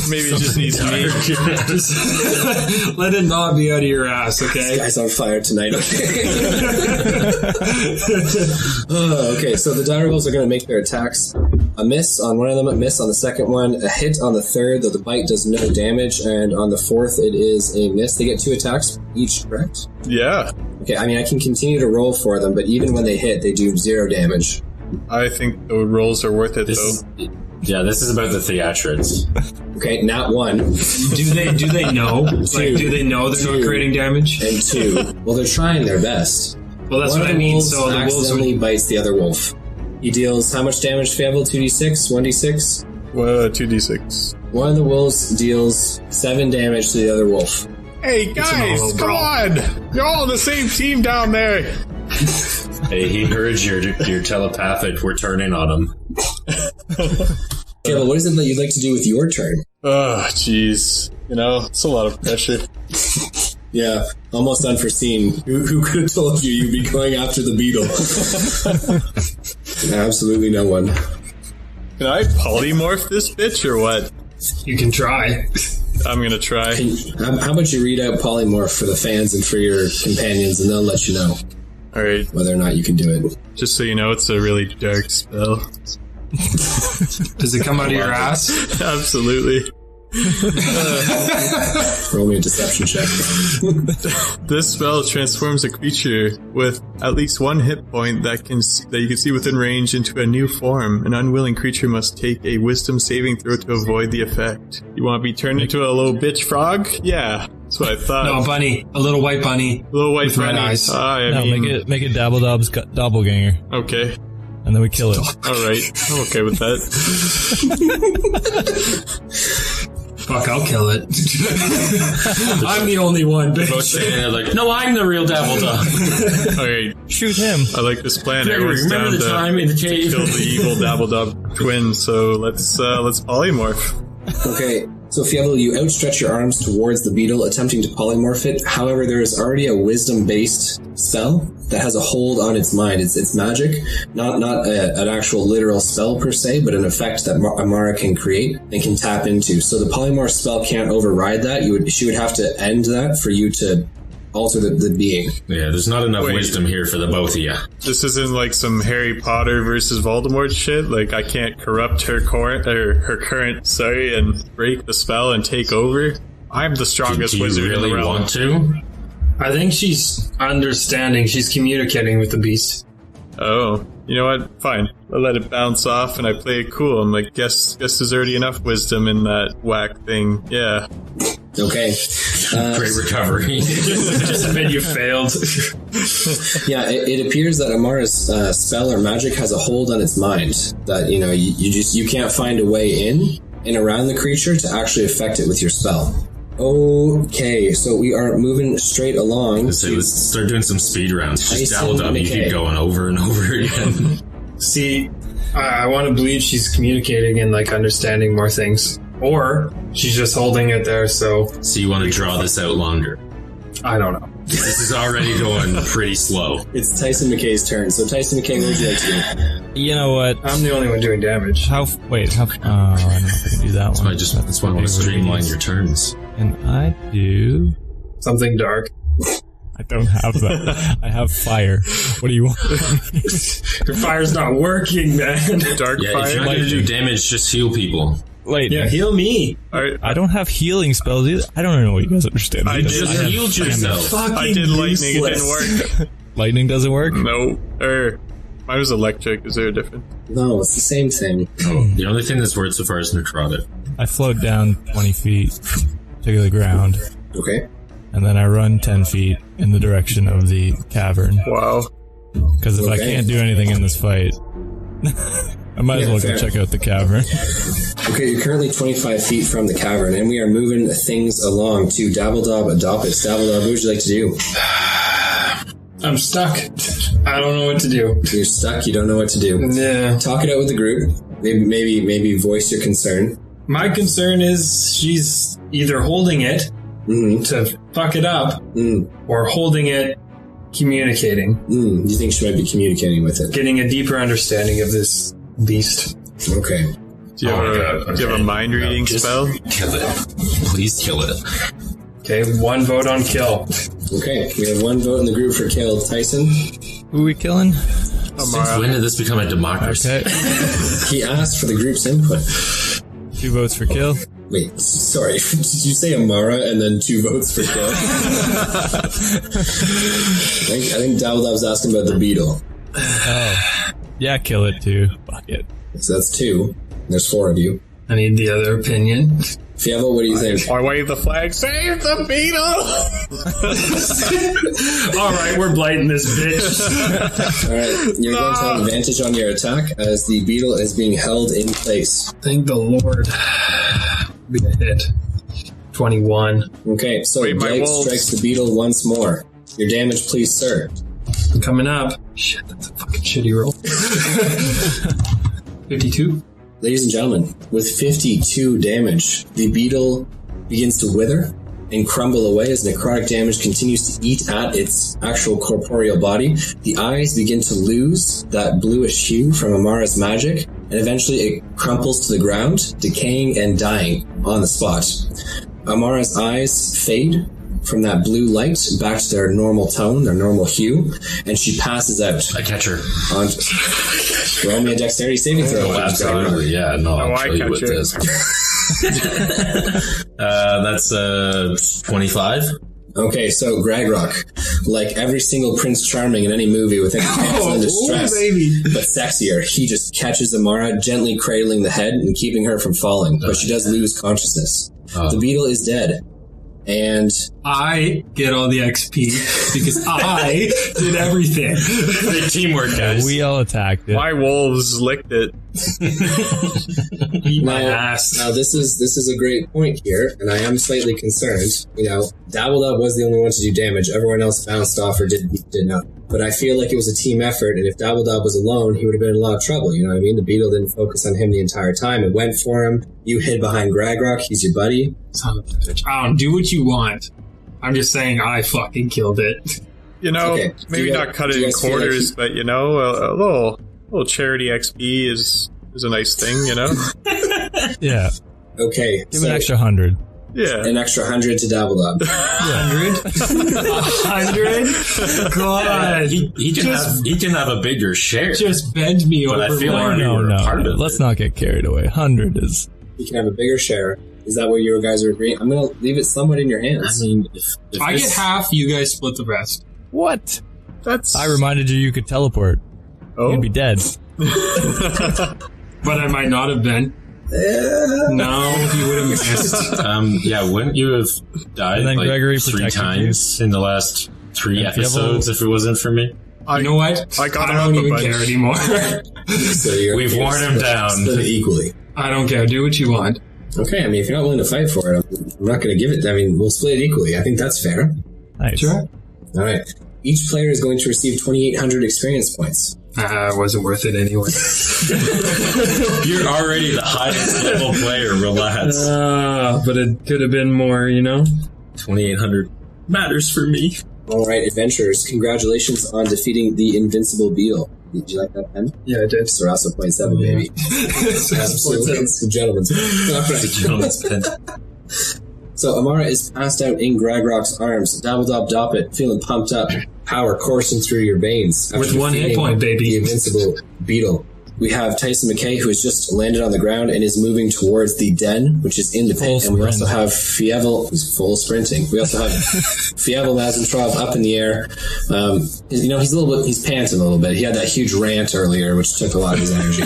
Maybe it just needs me. Just let it not be out of your ass, okay? Guy's on fire tonight, okay? Okay, so the dire wolves are going to make their attacks. A miss on one of them, a miss on the second one, a hit on the third, though the bite does no damage, and on the fourth it is a miss. They get 2 attacks each, correct? Yeah. Okay, I mean, I can continue to roll for them, but even when they hit, they do 0 damage. I think the rolls are worth it, This, though. yeah, this is about the theatrics. Okay, not 1. Do they know? Like, do they know they're not creating damage? And 2. Well, they're trying their best. Well, that's One what of I the mean. wolves So the wolves accidentally would... bites the other wolf. He deals how much damage, Fievel? 2d6? 1d6? 2d6. One of the wolves deals 7 damage to the other wolf. Hey, guys, all come on! You're all on the same team down there! Hey, he heard your telepathic, we're turning on him. Okay, well, what is it that you'd like to do with your turn? Oh, jeez. You know, it's a lot of pressure. Yeah, almost unforeseen. Who could have told you you'd be going after the beetle? Absolutely no one. Can I polymorph this bitch or what? You can try. I'm gonna try. How about you read out polymorph for the fans and for your companions, and they'll let you know Alright, whether or not you can do it. just so you know, it's a really dark spell. Does it come out of your ass? Absolutely. Roll me a deception check. This spell transforms a creature with at least one hit point that you can see within range into a new form. An unwilling creature must take a wisdom saving throw to avoid the effect. You want to be turned into a little bitch frog? Yeah, that's what I thought. No, bunny. A little white bunny. A little white with bunny. red eyes. Make it Dabbledob's doppelganger. Okay. And then we kill it. Alright, I'm okay with that. Fuck, I'll kill it. I'm the only one, bitch. Both saying they're like, no, I'm the real Dabbledob. Alright, Shoot him. I like this plan. Gregory, Everyone's remember down the to time in the cave? kill the evil Dabbledob twin, so let's polymorph. Okay, so Fievel, you outstretch your arms towards the beetle, attempting to polymorph it. However, there is already a wisdom-based spell that has a hold on its mind. It's magic, not an actual literal spell per se, but an effect that Amara can create and can tap into. So the polymorph spell can't override that. She would have to end that for you to alter the being. Yeah, there's not enough wisdom here for the both of you. This isn't like some Harry Potter versus Voldemort shit. Like, I can't corrupt her current, and break the spell and take over. I'm the strongest Do you wizard really in the realm. want to? I think she's understanding. She's communicating with the beast. Oh, you know what? Fine. I let it bounce off and I play it cool. I'm like, guess there's already enough wisdom in that whack thing. Yeah. Okay. Great recovery. Just admit you failed. Yeah, it appears that Amara's spell or magic has a hold on its mind. That, you can't find a way in and around the creature to actually affect it with your spell. Okay, so we are moving straight along. Let's start doing some speed rounds. Just Dabbledob, you keep going over and over again. See, I want to believe she's communicating and understanding more things. Or she's just holding it there, so... So you want to draw this out longer? I don't know. This is already going pretty slow. It's Tyson McKay's turn. So Tyson McKay, what would you like to do? You know what? I'm the only one doing damage. I don't know if I can do that one. That's why I want to streamline your turns. And I do... Something dark. I don't have that. I have fire. What do you want? Your fire's not working, man. Dark Yeah, if fire. you're not going to do damage, just heal people. Lightning. Yeah, heal me. I don't have healing spells either. I don't know what you guys understand. I Just have healed yourself. I did lightning, it didn't work. Lightning doesn't work? No. Mine was electric. Is there a difference? No, it's the same thing. The only thing that's worked so far is necrotic. I float down 20 feet to the ground, Okay. and then I run 10 feet in the direction of the cavern. Wow. Because if I can't do anything in this fight, I might as well go check out the cavern. Okay, you're currently 25 feet from the cavern, and we are moving things along to Dabbledob Adopus. Dabbledob, what would you like to do? I'm stuck. I don't know what to do. You're stuck, you don't know what to do. Yeah. Talk it out with the group. Maybe voice your concern. My concern is she's either holding it to fuck it up or holding it, communicating. You think she might be communicating with it? Getting a deeper understanding of this beast. Okay. Do you have a mind reading spell? Kill it. Please kill it. Okay, one vote on kill. Okay, we have one vote in the group for kill. Tyson? Who are we killing? Since when did this become a democracy? Okay. He asked for the group's input. 2 votes for kill. Wait, sorry. Did you say Amara and then 2 votes for kill? I think Dabbledob's asking about the beetle. Oh. Yeah, kill it too. Fuck it. So that's 2. There's 4 of you. I need the other opinion. Fievel, what do you think? I wave the flag. Save the beetle! Alright, we're blighting this bitch. Alright, you're going to have advantage on your attack as the beetle is being held in place. Thank the Lord. Be a hit. 21. Okay, so Wait, my Blake wolves. strikes the beetle once more. Your damage, please, sir. Coming up. Shit, that's a fucking shitty roll. 52. Ladies and gentlemen, with 52 damage, the beetle begins to wither and crumble away as necrotic damage continues to eat at its actual corporeal body. The eyes begin to lose that bluish hue from Amara's magic, and eventually it crumples to the ground, decaying and dying on the spot. Amara's eyes fade from that blue light back to their normal tone, their normal hue, and she passes out. I catch her. Roll me a dexterity saving throw. Oh, absolutely. Yeah, no, I'll show you what this. That's 25. Okay, so Gragrock, like every single Prince Charming in any movie with any damsel in distress, but sexier, he just catches Amara, gently cradling the head and keeping her from falling, but she does lose consciousness. The beetle is dead. And I get all the XP because I did everything. Big teamwork, guys. We all attacked it. My wolves licked it. Eat my ass. Now this is a great point here, and I am slightly concerned. You know, Dabbledub was the only one to do damage. Everyone else bounced off or did nothing. But I feel like it was a team effort, and if Dabbledub was alone, he would have been in a lot of trouble. You know what I mean? The beetle didn't focus on him the entire time. It went for him. You hid behind Gragrock. He's your buddy. Son of a bitch. I don't do what you want. I'm just saying I fucking killed it. You know, Okay. maybe not cut it in quarters, but you know, a little charity XP is a nice thing, you know? Yeah. Okay. Give an extra 100. Yeah. An extra 100 to Dabbledub. 100? God. He can have a bigger share. Just bend me But over. I feel like No, we were a part of let's it. not get carried away. 100 is... You can have a bigger share. Is that what you guys are agreeing? I'm going to leave it somewhat in your I hands. mean, if I this- get half, you guys split the rest. What? That's... I reminded you could teleport. Oh. You'd be dead. But I might not have been. No, you would have missed. yeah, wouldn't you have died And then like Gregory 3 protected times in the last 3 And episodes if it wasn't for me? You know what? I got him don't up a even bunch. care anymore. So We've worn him down. Split it equally. I don't care. Do what you want. Okay, I mean, if you're not willing to fight for it, I'm not going to give it. I mean, we'll split it equally. I think that's fair. Nice. Sure. All right. Each player is going to receive 2,800 experience points. Wasn't worth it anyway. You're already the highest level player, relax. But it could have been more, you know? 2,800 matters for me. All right, adventurers, congratulations on defeating the invincible beetle. Did you like that pen? Yeah, I did. Sarasa 0.7, baby. Absolutely. It's a gentleman's. All right. It's a gentleman's pen. So Amara is passed out in Gragrock's arms. Dabbledob Doppet, feeling pumped up. Power coursing through your veins. after With 1 hit defeating point, baby. The invincible beetle. We have Tyson McKay, who has just landed on the ground and is moving towards the den, which is in the pit. And we also have Fievel, who's full sprinting. We also have Fievel Mazentrov up in the air. You know, he's panting a little bit. He had that huge rant earlier, which took a lot of his energy.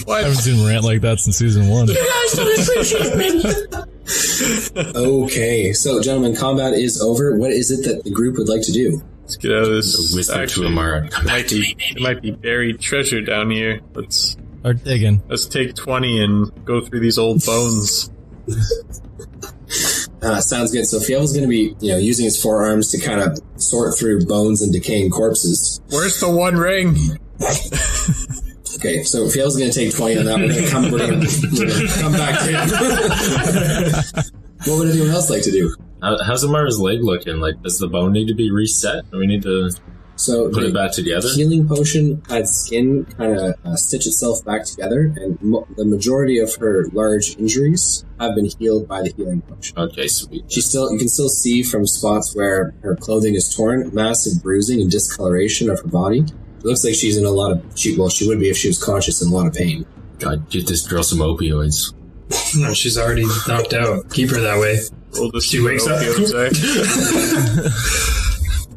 I haven't seen a rant like that since season 1. Okay, so gentlemen, combat is over. What is it that the group would like to do? Let's get out of this. Whisper to Amara. Come back to me, It might be buried treasure down here. Let's Or digging. take 20 and go through these old bones. Sounds good. So Fievel's going to be, using his forearms to kind of sort through bones and decaying corpses. Where's the one ring? Okay, so Fievel's going to take 20 on that. We're going to come back to him. What would anyone else like to do? How's Amara's leg looking? Like, does the bone need to be reset? Do we need to put it back together? Healing potion had skin kind of stitch itself back together, and the majority of her large injuries have been healed by the healing potion. Okay, sweet. You can still see from spots where her clothing is torn, massive bruising and discoloration of her body. It looks like she's in a lot of... she would be if she was conscious, in a lot of pain. God, get this girl some opioids. No, she's already knocked out. Keep her that way. She wakes up.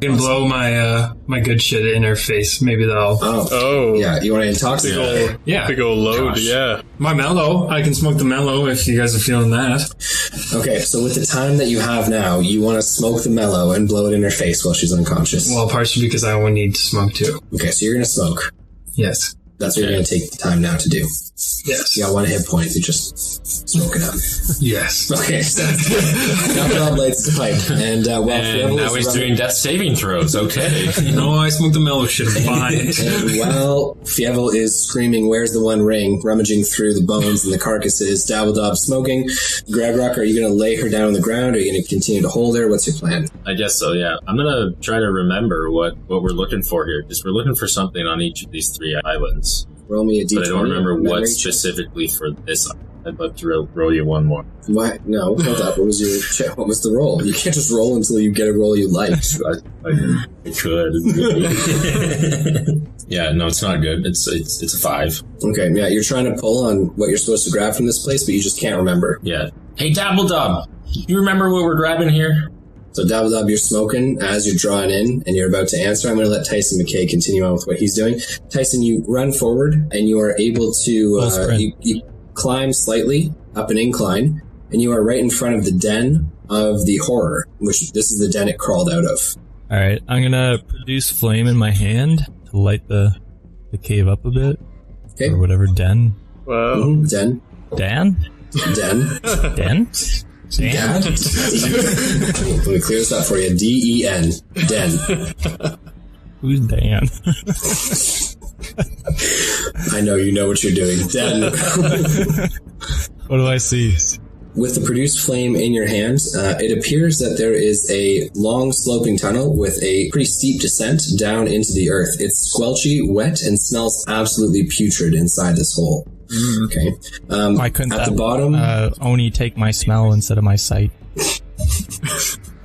I can blow my good shit in her face. Maybe that'll... Oh. Yeah, you want to intoxicate? Yeah. Big ol' load, Gosh. yeah. My mellow. I can smoke the mellow if you guys are feeling that. Okay, so with the time that you have now, you want to smoke the mellow and blow it in her face while she's unconscious. Well, partially because I will need to smoke too. Okay, so you're going to smoke. Yes. That's what you're going to take the time now to do. Yes. You got 1 hit point, you just smoke it up. Yes. Okay, so now lights the pipe. And Now he's doing death saving throws. Okay. No, I smoked the mellow shit. Fine. And while Fievel is screaming, "Where's the one ring?" rummaging through the bones and the carcasses, Dabbledob smoking, Gragrock, are you going to lay her down on the ground? Or are you going to continue to hold her? What's your plan? I guess so, yeah. I'm gonna try to remember what we're looking for here, because we're looking for something on each of these 3 islands. Roll me a D20. But I don't remember what memory specifically for this. I'd love to roll you one more. What? No, hold up. What was the roll? You can't just roll until you get a roll you like. I could. Yeah, no, it's not good. It's a 5. Okay, yeah, you're trying to pull on what you're supposed to grab from this place, but you just can't remember. Yeah. Hey, Dabbledob, you remember what we're grabbing here? So Dabbledob, you're smoking as you're drawing in, and you're about to answer. I'm going to let Tyson McKay continue on with what he's doing. Tyson, you run forward, and you are able to you climb slightly up an incline, and you are right in front of the den of the horror, which this is the den it crawled out of. All right, I'm gonna produce flame in my hand to light the cave up a bit, or whatever den. Wow. Mm-hmm. Den. Dan? Den. Den? Dan? Let me clear this up for you. D-E-N. Den. Who's Dan? I know you know what you're doing. Den. What do I see? With the produced flame in your hand, it appears that there is a long sloping tunnel with a pretty steep descent down into the earth. It's squelchy, wet, and smells absolutely putrid inside this hole. Okay. Why couldn't at the bottom, Oni take my smell instead of my sight?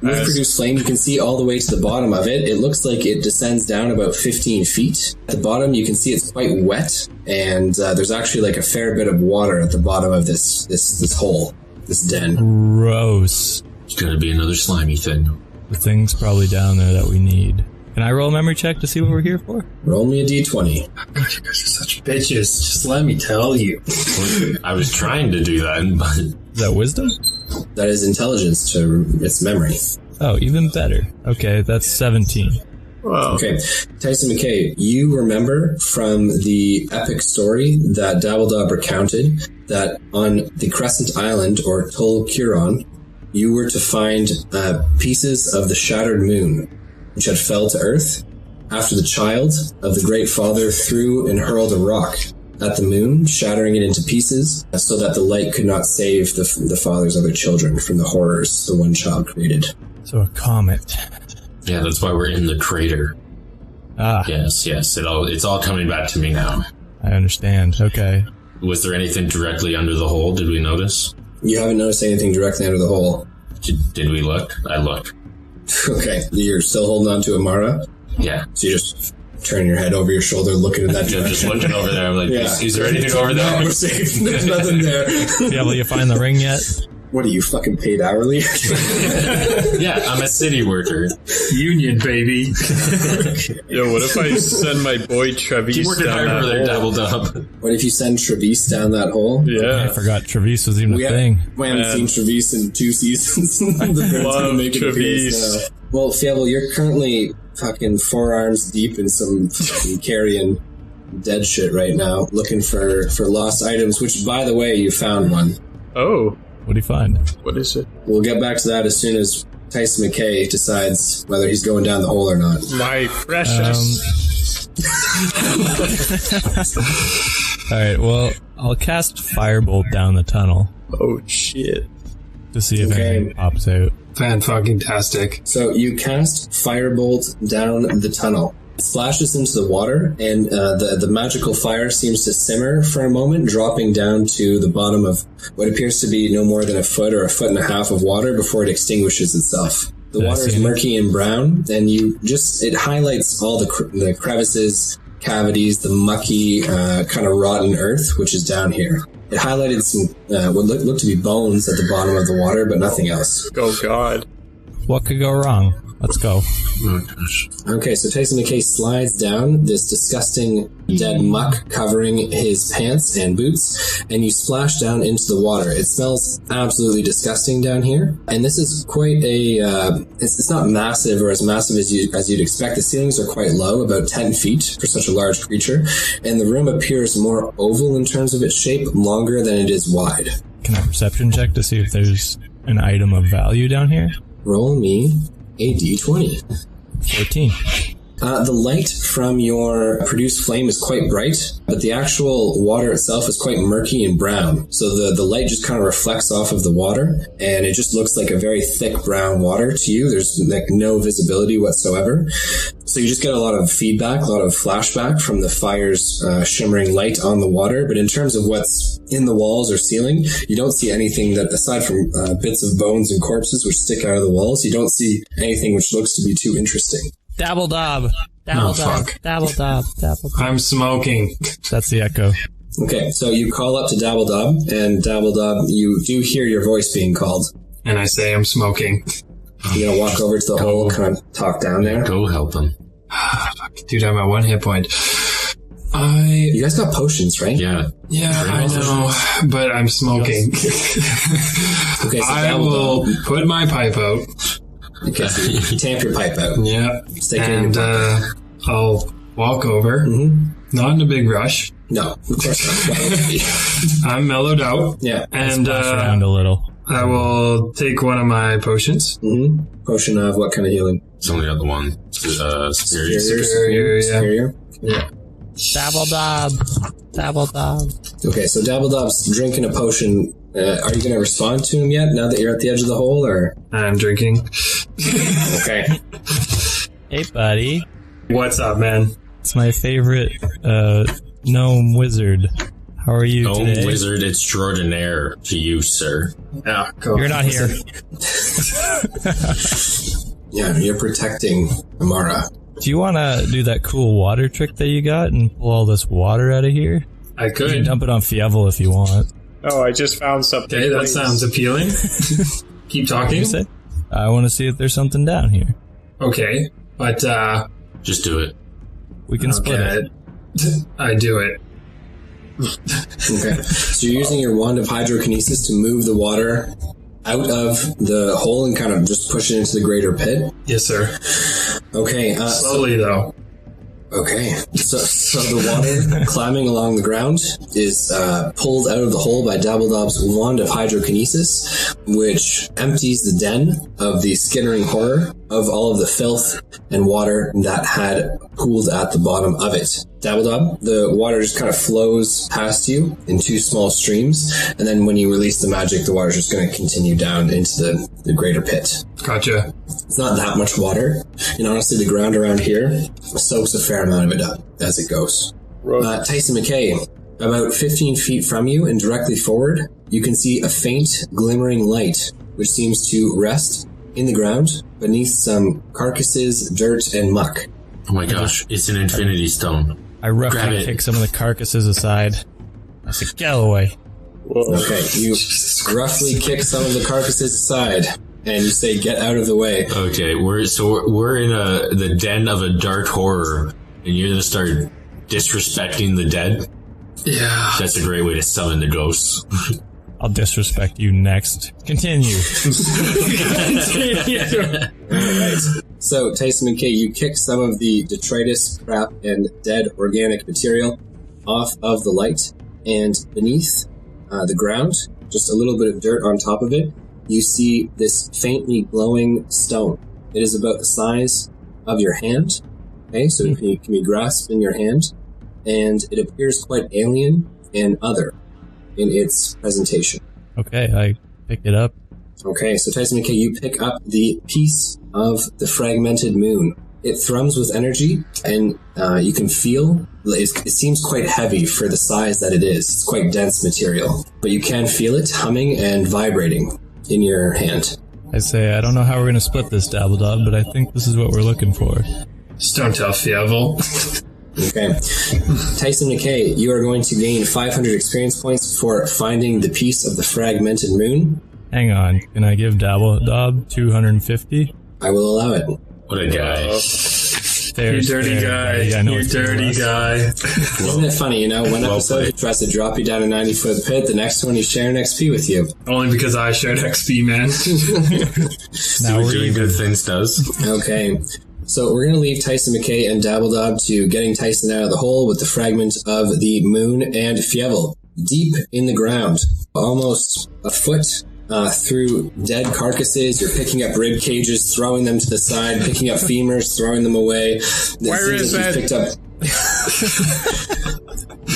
with produced flame, you can see all the way to the bottom of it. It looks like it descends down about 15 feet. At the bottom, you can see it's quite wet, and there's actually like a fair bit of water at the bottom of this hole, this den. Gross. It's gonna be another slimy thing. The thing's probably down there that we need. Can I roll a memory check to see what we're here for? Roll me a D20. You guys are such bitches. Just let me tell you. I was trying to do that, but... Is that wisdom? That is intelligence to its memory. Oh, even better. Okay, that's 17. Wow. Okay, Tyson McKay, you remember from the epic story that Dabbledob recounted that on the Crescent Island, or Tol Curon, you were to find pieces of the shattered moon, which had fell to Earth after the child of the Great Father threw and hurled a rock at the moon, shattering it into pieces so that the light could not save the Father's other children from the horrors the one child created. So a comet. Yeah, that's why we're in the crater. Ah. Yes, it's all coming back to me now. I understand. Okay. Was there anything directly under the hole? Did we notice? You haven't noticed anything directly under the hole. Did we look? I looked. Okay, you're still holding on to Amara? Yeah. So you just turn your head over your shoulder, looking at that I'm direction. just looking over there. I'm like, is there anything over there? No, we're safe. There's nothing there. Yeah, will you find the ring yet? What are you, fucking paid hourly? Yeah, I'm a city worker. Union, baby. Yo, what if I send my boy Travis Keep working down hard over there, that hole? Dabbledob. What if you send Travis down that hole? Yeah. I forgot Travis was even a thing. We haven't seen Travis in 2 seasons. The bird's gonna love make it appears Travis. now. Well, Fievel, you're currently fucking forearms deep in some fucking carrion dead shit right now, looking for lost items, which, by the way, you found one. Oh, What do you find? what is it? We'll get back to that as soon as Tyson McKay decides whether he's going down the hole or not. My precious. Alright, well, I'll cast Firebolt down the tunnel Oh, shit. to see if Okay. anything pops out. Fan-fucking-tastic. So you cast Firebolt down the tunnel. It splashes into the water, and the magical fire seems to simmer for a moment, dropping down to the bottom of what appears to be no more than a foot or a foot and a half of water before it extinguishes itself. The water is murky and brown, and it highlights all the crevices, cavities, the mucky, kind of rotten earth, which is down here. It highlighted some what looked to be bones at the bottom of the water, but nothing else. Oh, God. What could go wrong? Let's go. Oh, gosh. Okay, so Tyson McKay slides down this disgusting dead muck covering his pants and boots, and you splash down into the water. It smells absolutely disgusting down here, and this is quite it's not massive or as massive as you'd expect. The ceilings are quite low, about 10 feet for such a large creature, and the room appears more oval in terms of its shape, longer than it is wide. Can I perception check to see if there's an item of value down here? Roll me a D20. 14. The light from your produced flame is quite bright, but the actual water itself is quite murky and brown. So the light just kind of reflects off of the water, and it just looks like a very thick brown water to you. There's like no visibility whatsoever. So you just get a lot of feedback, a lot of flashback from the fire's shimmering light on the water. But in terms of what's in the walls or ceiling, you don't see anything that, aside from bits of bones and corpses which stick out of the walls, you don't see anything which looks to be too interesting. Dabble Dob. Dabble Dob. Dabble Dob. Dabble Dob. I'm smoking. That's the echo. Okay, so you call up to Dabble Dob, and Dabble Dob, you do hear your voice being called. And I say I'm smoking. You're gonna walk over to the hole, kind of talk down there. Go help him. Dude, I'm at 1 hit point. You guys got potions, right? Yeah. Yeah, I know, but I'm smoking. Okay, so I Dabble will Dob. put my pipe out. Okay, so you tamp your pipe out. Yeah. Stick it in your And I'll walk over. Mm-hmm. Not in a big rush. No, of course not. I'm mellowed out. Yeah. And Splash around a little. I will take one of my potions. Mm-hmm. Potion of what kind of healing? It's only got the one. Superior. Superior, Yeah. Dabble Dob. Dabble Dob. Okay, so Dabble Dob's drinking a potion. Are you going to respond to him yet, now that you're at the edge of the hole, or? I'm drinking. Okay. Hey, buddy. What's up, man? It's my favorite gnome wizard. How are you Gnome today? wizard extraordinaire to you, sir. Yeah, go. You're not here. Yeah, you're protecting Amara. Do you want to do that cool water trick that you got and pull all this water out of here? I You can could. dump it on Fievel if you want. Oh, I just found something. Okay, that Please. sounds appealing. Keep What talking. you say? I want to see if there's something down here. Okay, but Just do it. We can split it. I do it. Okay. So you're using your wand of hydrokinesis to move the water out of the hole and kind of just push it into the greater pit. Yes, sir. Okay. Slowly, though. Okay. So the water climbing along the ground is pulled out of the hole by Dabble Dob's wand of hydrokinesis, which empties the den of the skittering horror of all of the filth and water that had pooled at the bottom of it. Dabble Dob, the water just kind of flows past you in 2 small streams, and then when you release the magic, the water is just going to continue down into the greater pit. Gotcha. It's not that much water, and honestly, the ground around here soaks a fair amount of it up as it goes. Tyson McKay, about 15 feet from you and directly forward, you can see a faint, glimmering light, which seems to rest in the ground beneath some carcasses, dirt, and muck. Oh my gosh, it's an infinity stone. I Grab roughly it. kick some of the carcasses aside. I said, get away. Okay, you roughly kick some of the carcasses aside, and you say, "Get out of the way." Okay, we're in the den of a dark horror, and you're gonna start disrespecting the dead. Yeah. That's a great way to summon the ghosts. I'll disrespect you next. Continue. Alright. So, Tyson McKay, you kick some of the detritus, crap, and dead organic material off of the light, and beneath the ground, just a little bit of dirt on top of it, you see this faintly glowing stone. It is about the size of your hand, okay, so it can be grasped in your hand, and it appears quite alien and other in its presentation. Okay, I pick it up. Okay, so Tyson McKay, you pick up the piece of the fragmented moon. It thrums with energy, and you can feel it seems quite heavy for the size that it is. It's quite dense material, but you can feel it humming and vibrating in your hand. I say, I don't know how we're going to split this, Dabble Dob, but I think this is what we're looking for. Just don't tell Fievel. Okay. Tyson McKay, you are going to gain 500 experience points for finding the piece of the fragmented moon. Hang on, can I give Dabble Dob 250? I will allow it. What a guy. Fair, You dirty fair, guy. buddy. I know You it's getting dirty less. guy. Isn't it funny, you know, one Well episode he played. tries to drop you down a 90-foot pit, the next one he's sharing XP with you. Only because I shared XP, man. Now we're Doing even. good things does. Okay. So we're going to leave Tyson McKay and Dabble Dob to getting Tyson out of the hole with the fragment of the moon and Fievel deep in the ground, almost a foot through dead carcasses. You're picking up rib cages, throwing them to the side, picking up femurs, throwing them away. Where is it? Picked up.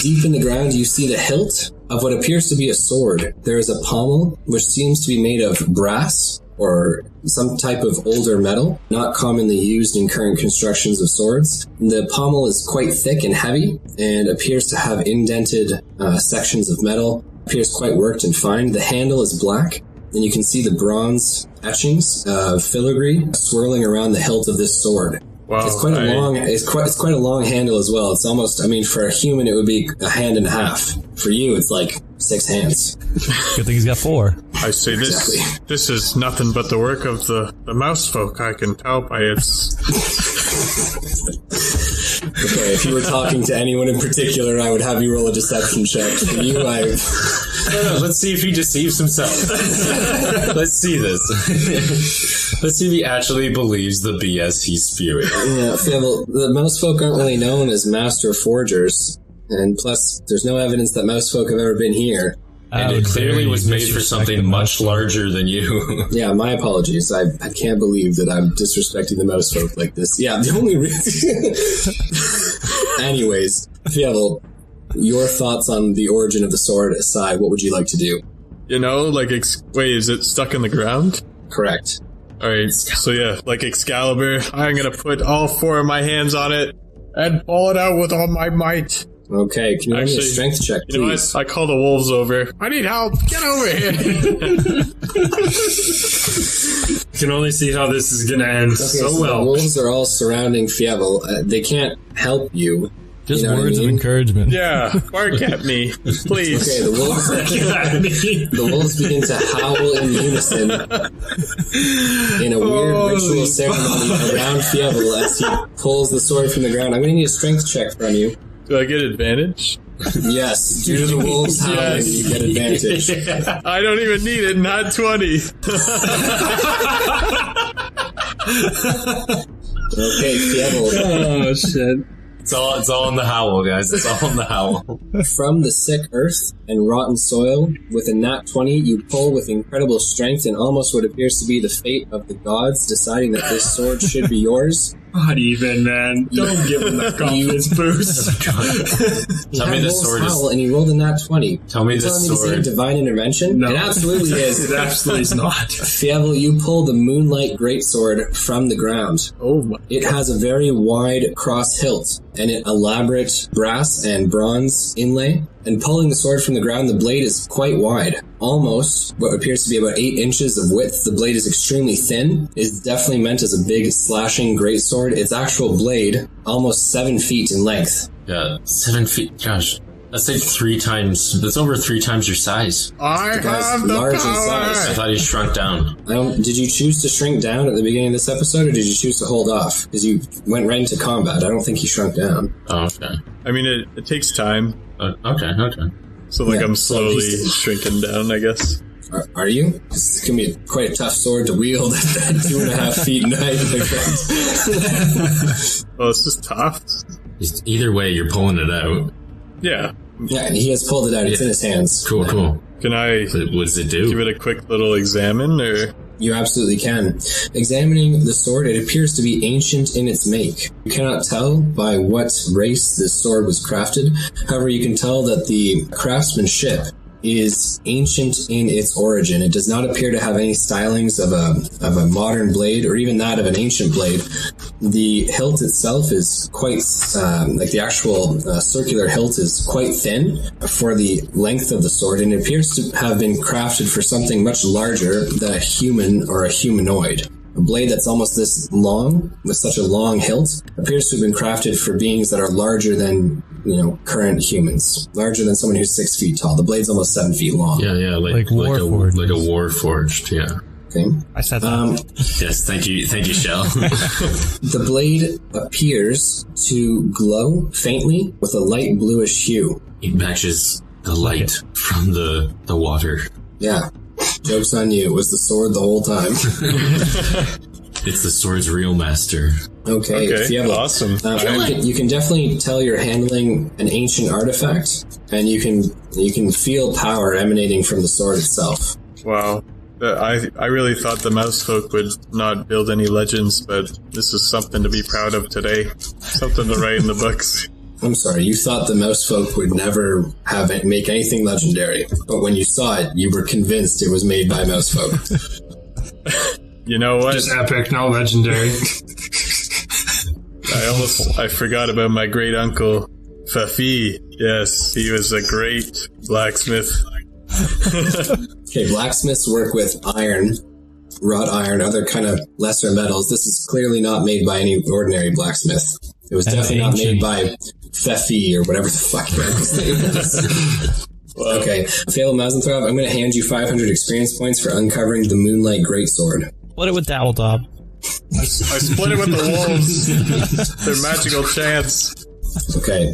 Deep in the ground, you see the hilt of what appears to be a sword. There is a pommel, which seems to be made of brass or some type of older metal, not commonly used in current constructions of swords. The pommel is quite thick and heavy and appears to have indented sections of metal. Appears quite worked and fine. The handle is black, and you can see the bronze etchings of filigree swirling around the hilt of this sword. Wow, it's quite a long. It's quite a long handle as well. It's almost. I mean, for a human, it would be a hand and a half. For you, it's like 6 hands. Good thing he's got 4. I say this is nothing but the work of the mouse folk. I can tell by its... Okay, if you were talking to anyone in particular, I would have you roll a deception check. For you, No, let's see if he deceives himself. Let's see this. Let's see if he actually believes the BS he's spewing. Yeah, well, the mouse folk aren't really known as master forgers, and plus, there's no evidence that mouse folk have ever been here. And it clearly was made for something much larger than you. Yeah, my apologies. I can't believe that I'm disrespecting the mouse folk like this. Yeah, the only reason... Anyways, Fievel, your thoughts on the origin of the sword aside, what would you like to do? You know, like, wait, is it stuck in the ground? Correct. Alright, so yeah, like Excalibur, I'm gonna put all 4 of my hands on it and pull it out with all my might. Okay, can you give me a strength check, please? You know what? I call the wolves over. I need help! Get over here! You can only see how this is going to end so well. The wolves are all surrounding Fievel. They can't help you. Just you know words of encouragement. Yeah, bark at me, please. Okay, the wolves begin to howl in unison in a weird ritual ceremony around Fievel as he pulls the sword from the ground. I'm going to need a strength check from you. Do I get advantage? Yes, due to the wolves howling, you get advantage. Yeah. I don't even need it, not 20. Okay, Fievel. Oh, shit. It's all in the howl, guys. It's all in the howl. From the sick earth and rotten soil, with a nat 20, you pull with incredible strength and almost what appears to be the fate of the gods, deciding that this sword should be yours. Not even, man. Don't give him that confidence boost. Tell me the sword is... And he rolled a nat 20. Tell me the sword... Divine intervention? No. It absolutely is. It absolutely is not. Fievel, you pull the Moonlight Greatsword from the ground. Oh my. It has a very wide cross hilt and an elaborate brass and bronze inlay. And pulling the sword from the ground, the blade is quite wide. Almost what appears to be about 8 inches of width. The blade is extremely thin. It is definitely meant as a big slashing greatsword. Its actual blade, almost 7 feet in length. Yeah, 7 feet. Gosh, that's like 3 times. That's over 3 times your size. I The guy's have the large in power! size. I thought he shrunk down. Did you choose to shrink down at the beginning of this episode, or did you choose to hold off? Because you went right into combat. I don't think he shrunk down. Oh, okay. I mean, it takes time. Okay. So, like, Yeah, I'm slowly shrinking down, I guess. Are you? It's going to be quite a tough sword to wield at 2.5 feet in height. Well, it's just tough. Either way, you're pulling it out. Yeah. Yeah, he has pulled it out. It's in his hands. Cool. Can I What does it do? give it a quick little examine, or... You absolutely can. Examining the sword, it appears to be ancient in its make. You cannot tell by what race this sword was crafted. However, you can tell that the craftsmanship is ancient in its origin. It does not appear to have any stylings of a modern blade or even that of an ancient blade. The hilt itself is quite, like the actual circular hilt is quite thin for the length of the sword, and it appears to have been crafted for something much larger than a human or a humanoid. A blade that's almost this long, with such a long hilt, appears to have been crafted for beings that are larger than, current humans. Larger than someone who's 6 feet tall. The blade's almost 7 feet long. Yeah, like a Warforged, yeah. Okay. I said that. Yes, thank you, Shell. The blade appears to glow faintly with a light bluish hue. It matches the light from the water. Yeah. Joke's on you. It was the sword the whole time. It's the sword's real master. Okay, if you have awesome. You can definitely tell you're handling an ancient artifact, and you can feel power emanating from the sword itself. Wow. I really thought the mouse folk would not build any legends, but this is something to be proud of today. Something to write in the books. I'm sorry, you thought the mouse folk would never make anything legendary, but when you saw it, you were convinced it was made by mouse folk. You know what? Just epic, not legendary. I forgot about my great uncle, Fafi. Yes, he was a great blacksmith. Okay, blacksmiths work with iron, wrought iron, other kind of lesser metals. This is clearly not made by any ordinary blacksmith. It was definitely not made by Fefi or whatever the fuck his name is. Okay, Fail Mazanthrop, I'm going to hand you 500 experience points for uncovering the Moonlight Greatsword. Split it with Dabbledob. I split it with the wolves. Their magical chance. Okay,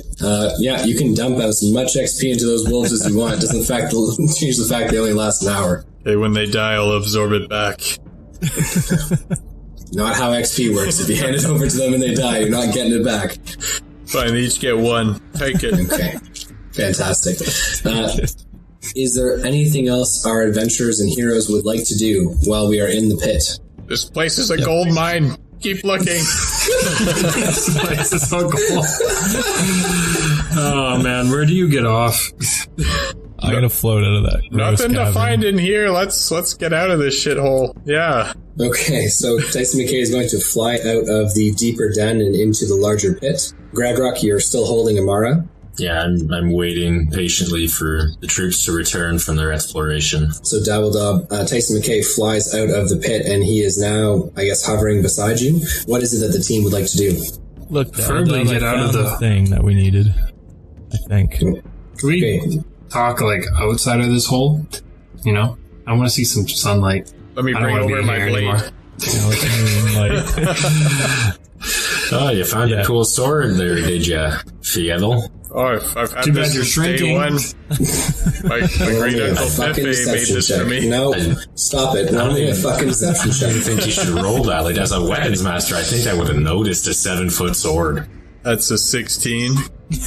yeah, you can dump as much XP into those wolves as you want. It doesn't change the fact they only last an hour. Hey, when they die, I'll absorb it back. Not how XP works. If you hand it over to them and they die, you're not getting it back. Fine, they each get one. Take it. Okay, fantastic. Is there anything else our adventurers and heroes would like to do while we are in the pit? This place is a gold mine. Keep looking. This place is so cool. Oh man, where do you get off? I'm gonna float out of that. Nothing to find in here. Let's get out of this shithole. Yeah. Okay, so Tyson McKay is going to fly out of the deeper den and into the larger pit. Gragrock, you're still holding Amara. Yeah, I'm waiting patiently for the troops to return from their exploration. So Dabbledob, Tyson McKay flies out of the pit and he is now, I guess, hovering beside you. What is it that the team would like to do? Look, preferably get out of the thing that we needed. I think. Can we talk like outside of this hole? You know, I want to see some sunlight. Let me bring over my blade. Oh, you found a cool sword there, did ya, Fievel? Oh, I've had Too bad this you're since day shrinking. one. My great uncle Pepe made this for me. No, stop it. Not only a fucking deception I check. think you should roll that. Like, as a weapons master, I think I would have noticed a 7-foot sword. That's a 16.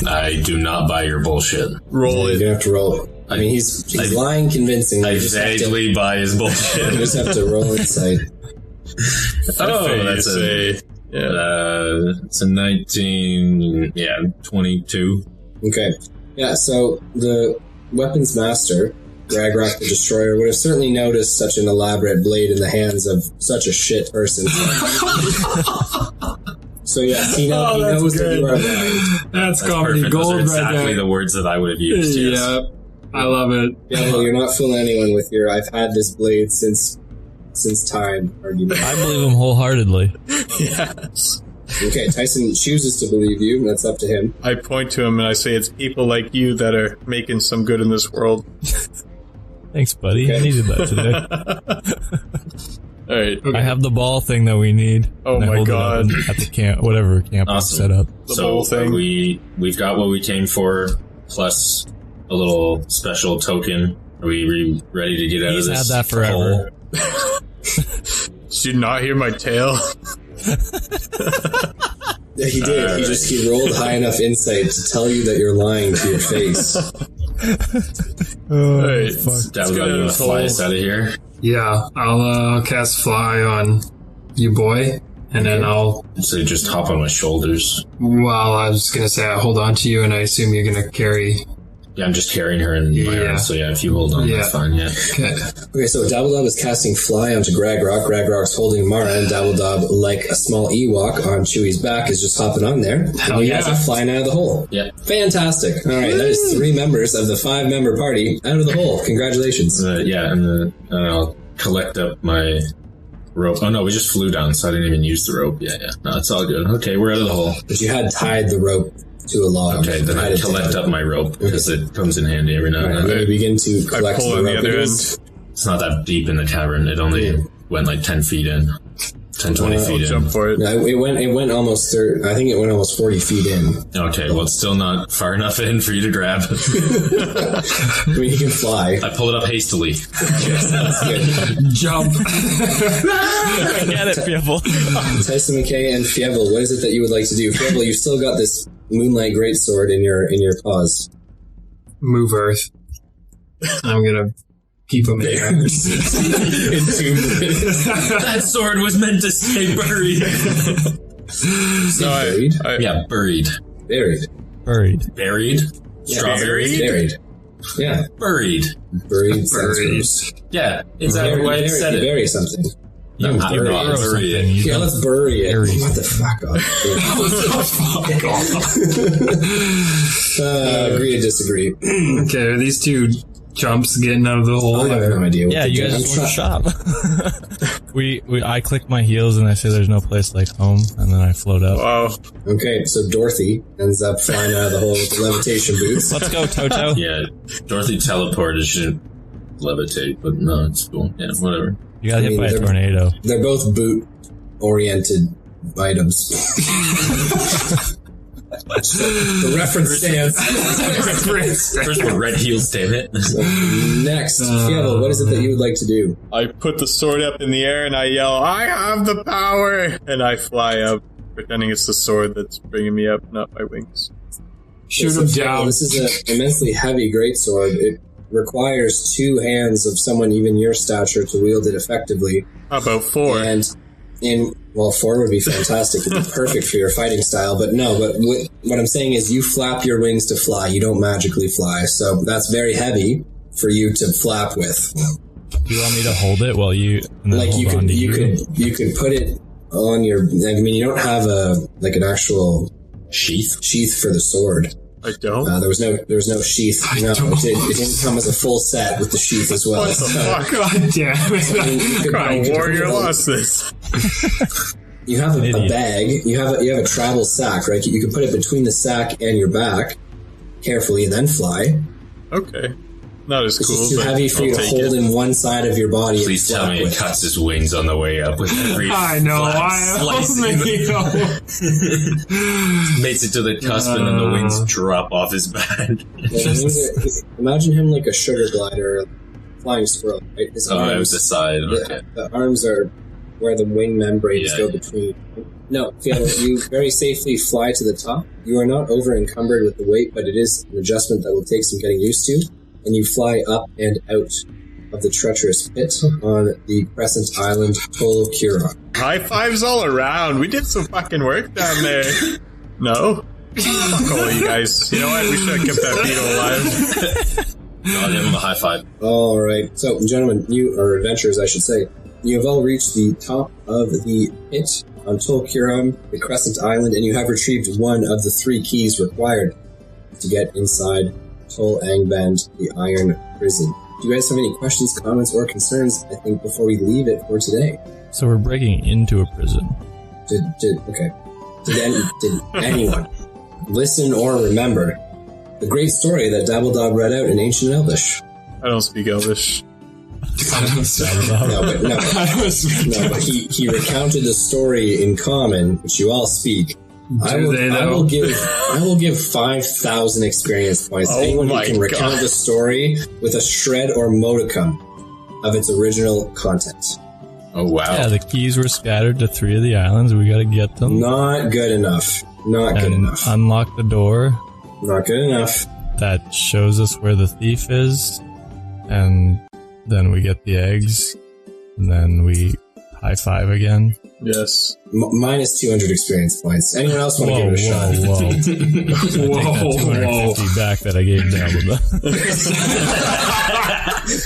I do not buy your bullshit. Roll You it. have to roll it. I mean, he's lying convincingly. I You just have to- vaguely buy his you bullshit. just have to roll insight. Oh, that's a... Yeah. It's a 19... Yeah, 22. Okay. Yeah, so the weapons master, Gragrock the Destroyer, would have certainly noticed such an elaborate blade in the hands of such a shit person. So yes, he knows that you are lying. That's comedy perfect. gold Those are right exactly there. the words that I would have used, yes. Yeah, I love it. Yeah, well, you're not fooling anyone with your "I've had this blade since time" argument. I believe him wholeheartedly. Yes. Okay, Tyson chooses to believe you. That's up to him. I point to him and I say, it's people like you that are making some good in this world. Thanks, buddy. I needed that today. Alright. I have the ball thing that we need. Oh and I my hold it up God. at the camp, whatever camp Awesome. set up. The So bowl thing. we've got what we came for, plus a little special token. Are we ready to get out He's of this had that forever. hole? Did you not hear my tail? Yeah, he did. He rolled high enough insight to tell you that you're lying to your face. Alright. That you want to fly us out of here? Yeah, I'll cast fly on you, boy, and then I'll. So just hop on my shoulders. Well, I was gonna say I hold on to you, and I assume you're gonna carry. Yeah, I'm just carrying her in my arms, so yeah, if you hold on, that's fine, yeah. Okay. Okay, so Dabbledob is casting Fly onto Gragrock. Gragrock's holding Mara, and Dabbledob, like a small Ewok on Chewie's back, is just hopping on there. Hell and you guys yeah. are flying out of the hole. Yeah. Fantastic. All right, that is 3 members of the 5-member party out of the hole. Congratulations. Yeah, and I'll collect up my rope. Oh no, we just flew down, so I didn't even use the rope. Yeah. No, it's all good. Okay, we're out of the hole. But you had tied the rope to a log. Okay, then I collect up my rope, because it comes in handy every now and And then then. you begin to I collect pull the on the rope. other It end. was- It's not that deep in the cavern. It only went like 10 feet in. 10, 20 I'll feet in. Jump for it. No, it went almost I think it went almost 40 feet in. Okay, well, it's still not far enough in for you to grab. I mean, you can fly. I pull it up hastily. That's good. Jump. Get it, people. Tyson McKay and Fievel, what is it that you would like to do? Fievel, you've still got this Moonlight Greatsword in your paws. Move Earth. I'm gonna keep them in there. That sword was meant to stay buried. Buried? Yeah, buried. Buried. Strawberries? Buried. Yeah. Buried. Buried. Yeah, is that why it said it? Bury something. No, not Bury bury it. Yeah, let's bury it. Bury. What the fuck? Agree to disagree. Okay, are these two chumps getting out of the hole? I have no idea. What Yeah, they're you doing. guys just want to shop. I click my heels and I say there's no place like home, and then I float up. Wow. Okay, so Dorothy ends up flying out of the hole with the levitation boots. Let's go, Toto. Yeah, Dorothy teleported. She didn't levitate, but no, it's cool. Yeah, whatever. You got hit by a tornado. They're both boot-oriented items. The reference stands. First one, red heels, damn it. So next, Fievel, what is it that you would like to do? I put the sword up in the air and I yell, I have the power! And I fly up, pretending it's the sword that's bringing me up, not my wings. Shoot him down. This is an immensely heavy greatsword. It requires 2 hands of someone even your stature to wield it effectively. How about 4? And 4 would be fantastic. It'd be perfect for your fighting style. But no, what I'm saying is you flap your wings to fly. You don't magically fly. So that's very heavy for you to flap with. Do you want me to hold it while you... And then Like hold on to you could put it on your... I mean, you don't have an actual sheath for the sword. I don't? There was no sheath. No, it didn't come as a full set with the sheath as well. What the fuck? God damn it. What warrior lost this? You have a bag. You have a travel sack, right? You can put it between the sack and your back carefully, and then fly. Okay. Not as cool. It's just too but heavy for you to I'll hold take it. in one side of your body. Please tell me it cuts his wings on the way up with every I know. makes it to the cusp and then the wings drop off his back. Imagine him like a sugar glider, flying squirrel. Right? His It was the side. Okay. The arms are where the wing membranes go between. No, you very safely fly to the top. You are not over encumbered with the weight, but it is an adjustment that will take some getting used to. And you fly up and out of the treacherous pit on the Crescent Island Tol Kira. High fives all around. We did some fucking work down there. No? Fuck all you guys. You know what? We should have kept that beetle alive. I'll give him a high five. All right. So, gentlemen, or adventurers, I should say, you have all reached the top of the pit on Tol Kira, the Crescent Island, and you have retrieved one of the 3 keys required to get inside Tol Angband, the Iron Prison. Do you guys have any questions, comments, or concerns, I think, before we leave it for today? So we're breaking into a prison. Did anyone listen or remember the great story that Dabbledob read out in Ancient Elvish? I don't speak Elvish. No, but he recounted the story in common, which you all speak. I will give 5,000 experience points to anyone who can recount the story with a shred or modicum of its original content. Oh, wow. Yeah, the keys were scattered to 3 of the islands. We gotta get them. Not good enough. Not good enough. Unlock the door. Not good enough. That shows us where the thief is. And then we get the eggs. And then we high five again. Yes. Minus 200 experience points. Anyone else want to give it a shot? Whoa. Take that 250 back that I gave Dabbledob.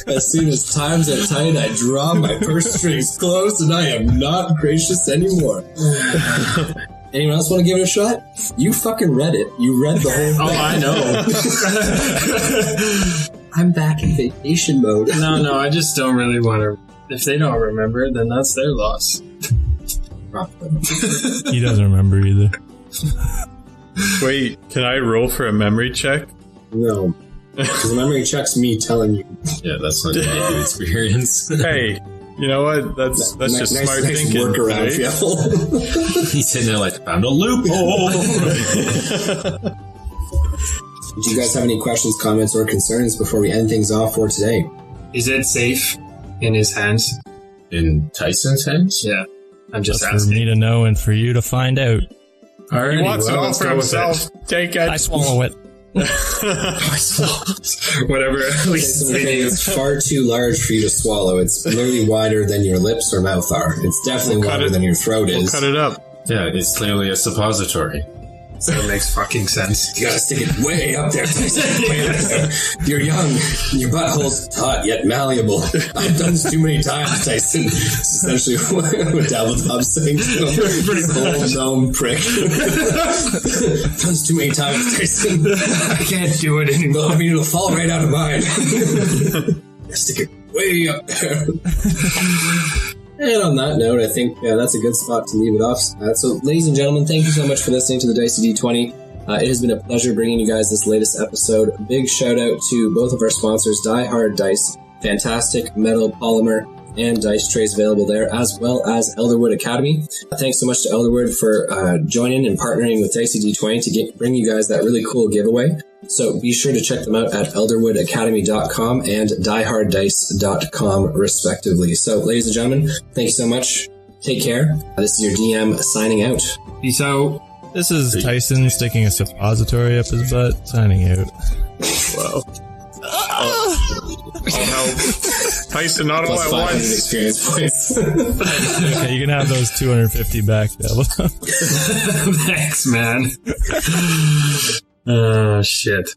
As soon as times are tight, I draw my purse strings close, and I am not gracious anymore. Anyone else want to give it a shot? You fucking read it. You read the whole thing. Oh, I know. I'm back in vacation mode. No, I just don't really want to. If they don't remember, then that's their loss. He doesn't remember either. Wait, can I roll for a memory check? No. Because memory check's me telling you. Yeah, that's not a good experience. Hey, you know what? That's just nice, smart nice thinking. workaround, Right? Fievel. He's sitting there like, found a loophole. Do you guys have any questions, comments, or concerns before we end things off for today? Is it safe in his hands? In Tyson's hands? Yeah. I'm just That's for asking. me to know and for you to find out. Alrighty, He wants it all let's for go with himself. Take it. I swallow it. Whatever. At least it's far too large for you to swallow. It's nearly wider than your lips or mouth are. It's definitely wider than your throat is. Cut it up. Yeah, it's clearly a suppository. So it makes fucking sense. You gotta stick it way up there, Tyson. Way up there. You're young. Your butthole's taut yet malleable. I've done this too many times, Tyson. It's essentially what Dabbledob's saying to him. Pretty old gnome prick. I've done this too many times, Tyson. I can't do it anymore. I mean, it'll fall right out of mine. Stick it way up there. And on that note, I think that's a good spot to leave it off. So, ladies and gentlemen, thank you so much for listening to the Dicey D20. It has been a pleasure bringing you guys this latest episode. Big shout out to both of our sponsors, Die Hard Dice, fantastic metal polymer and dice trays available there, as well as Elderwood Academy. Thanks so much to Elderwood for joining and partnering with Dicey D20 to bring you guys that really cool giveaway. So be sure to check them out at elderwoodacademy.com and dieharddice.com respectively. So, ladies and gentlemen, thank you so much. Take care. This is your DM signing out. Peace out. This is Tyson sticking a suppository up his butt, signing out. Wow. I'll help. Tyson, not all Plus at 500 once. experience points. Okay, you can have those 250 back, Devil. Thanks, man. Oh, shit.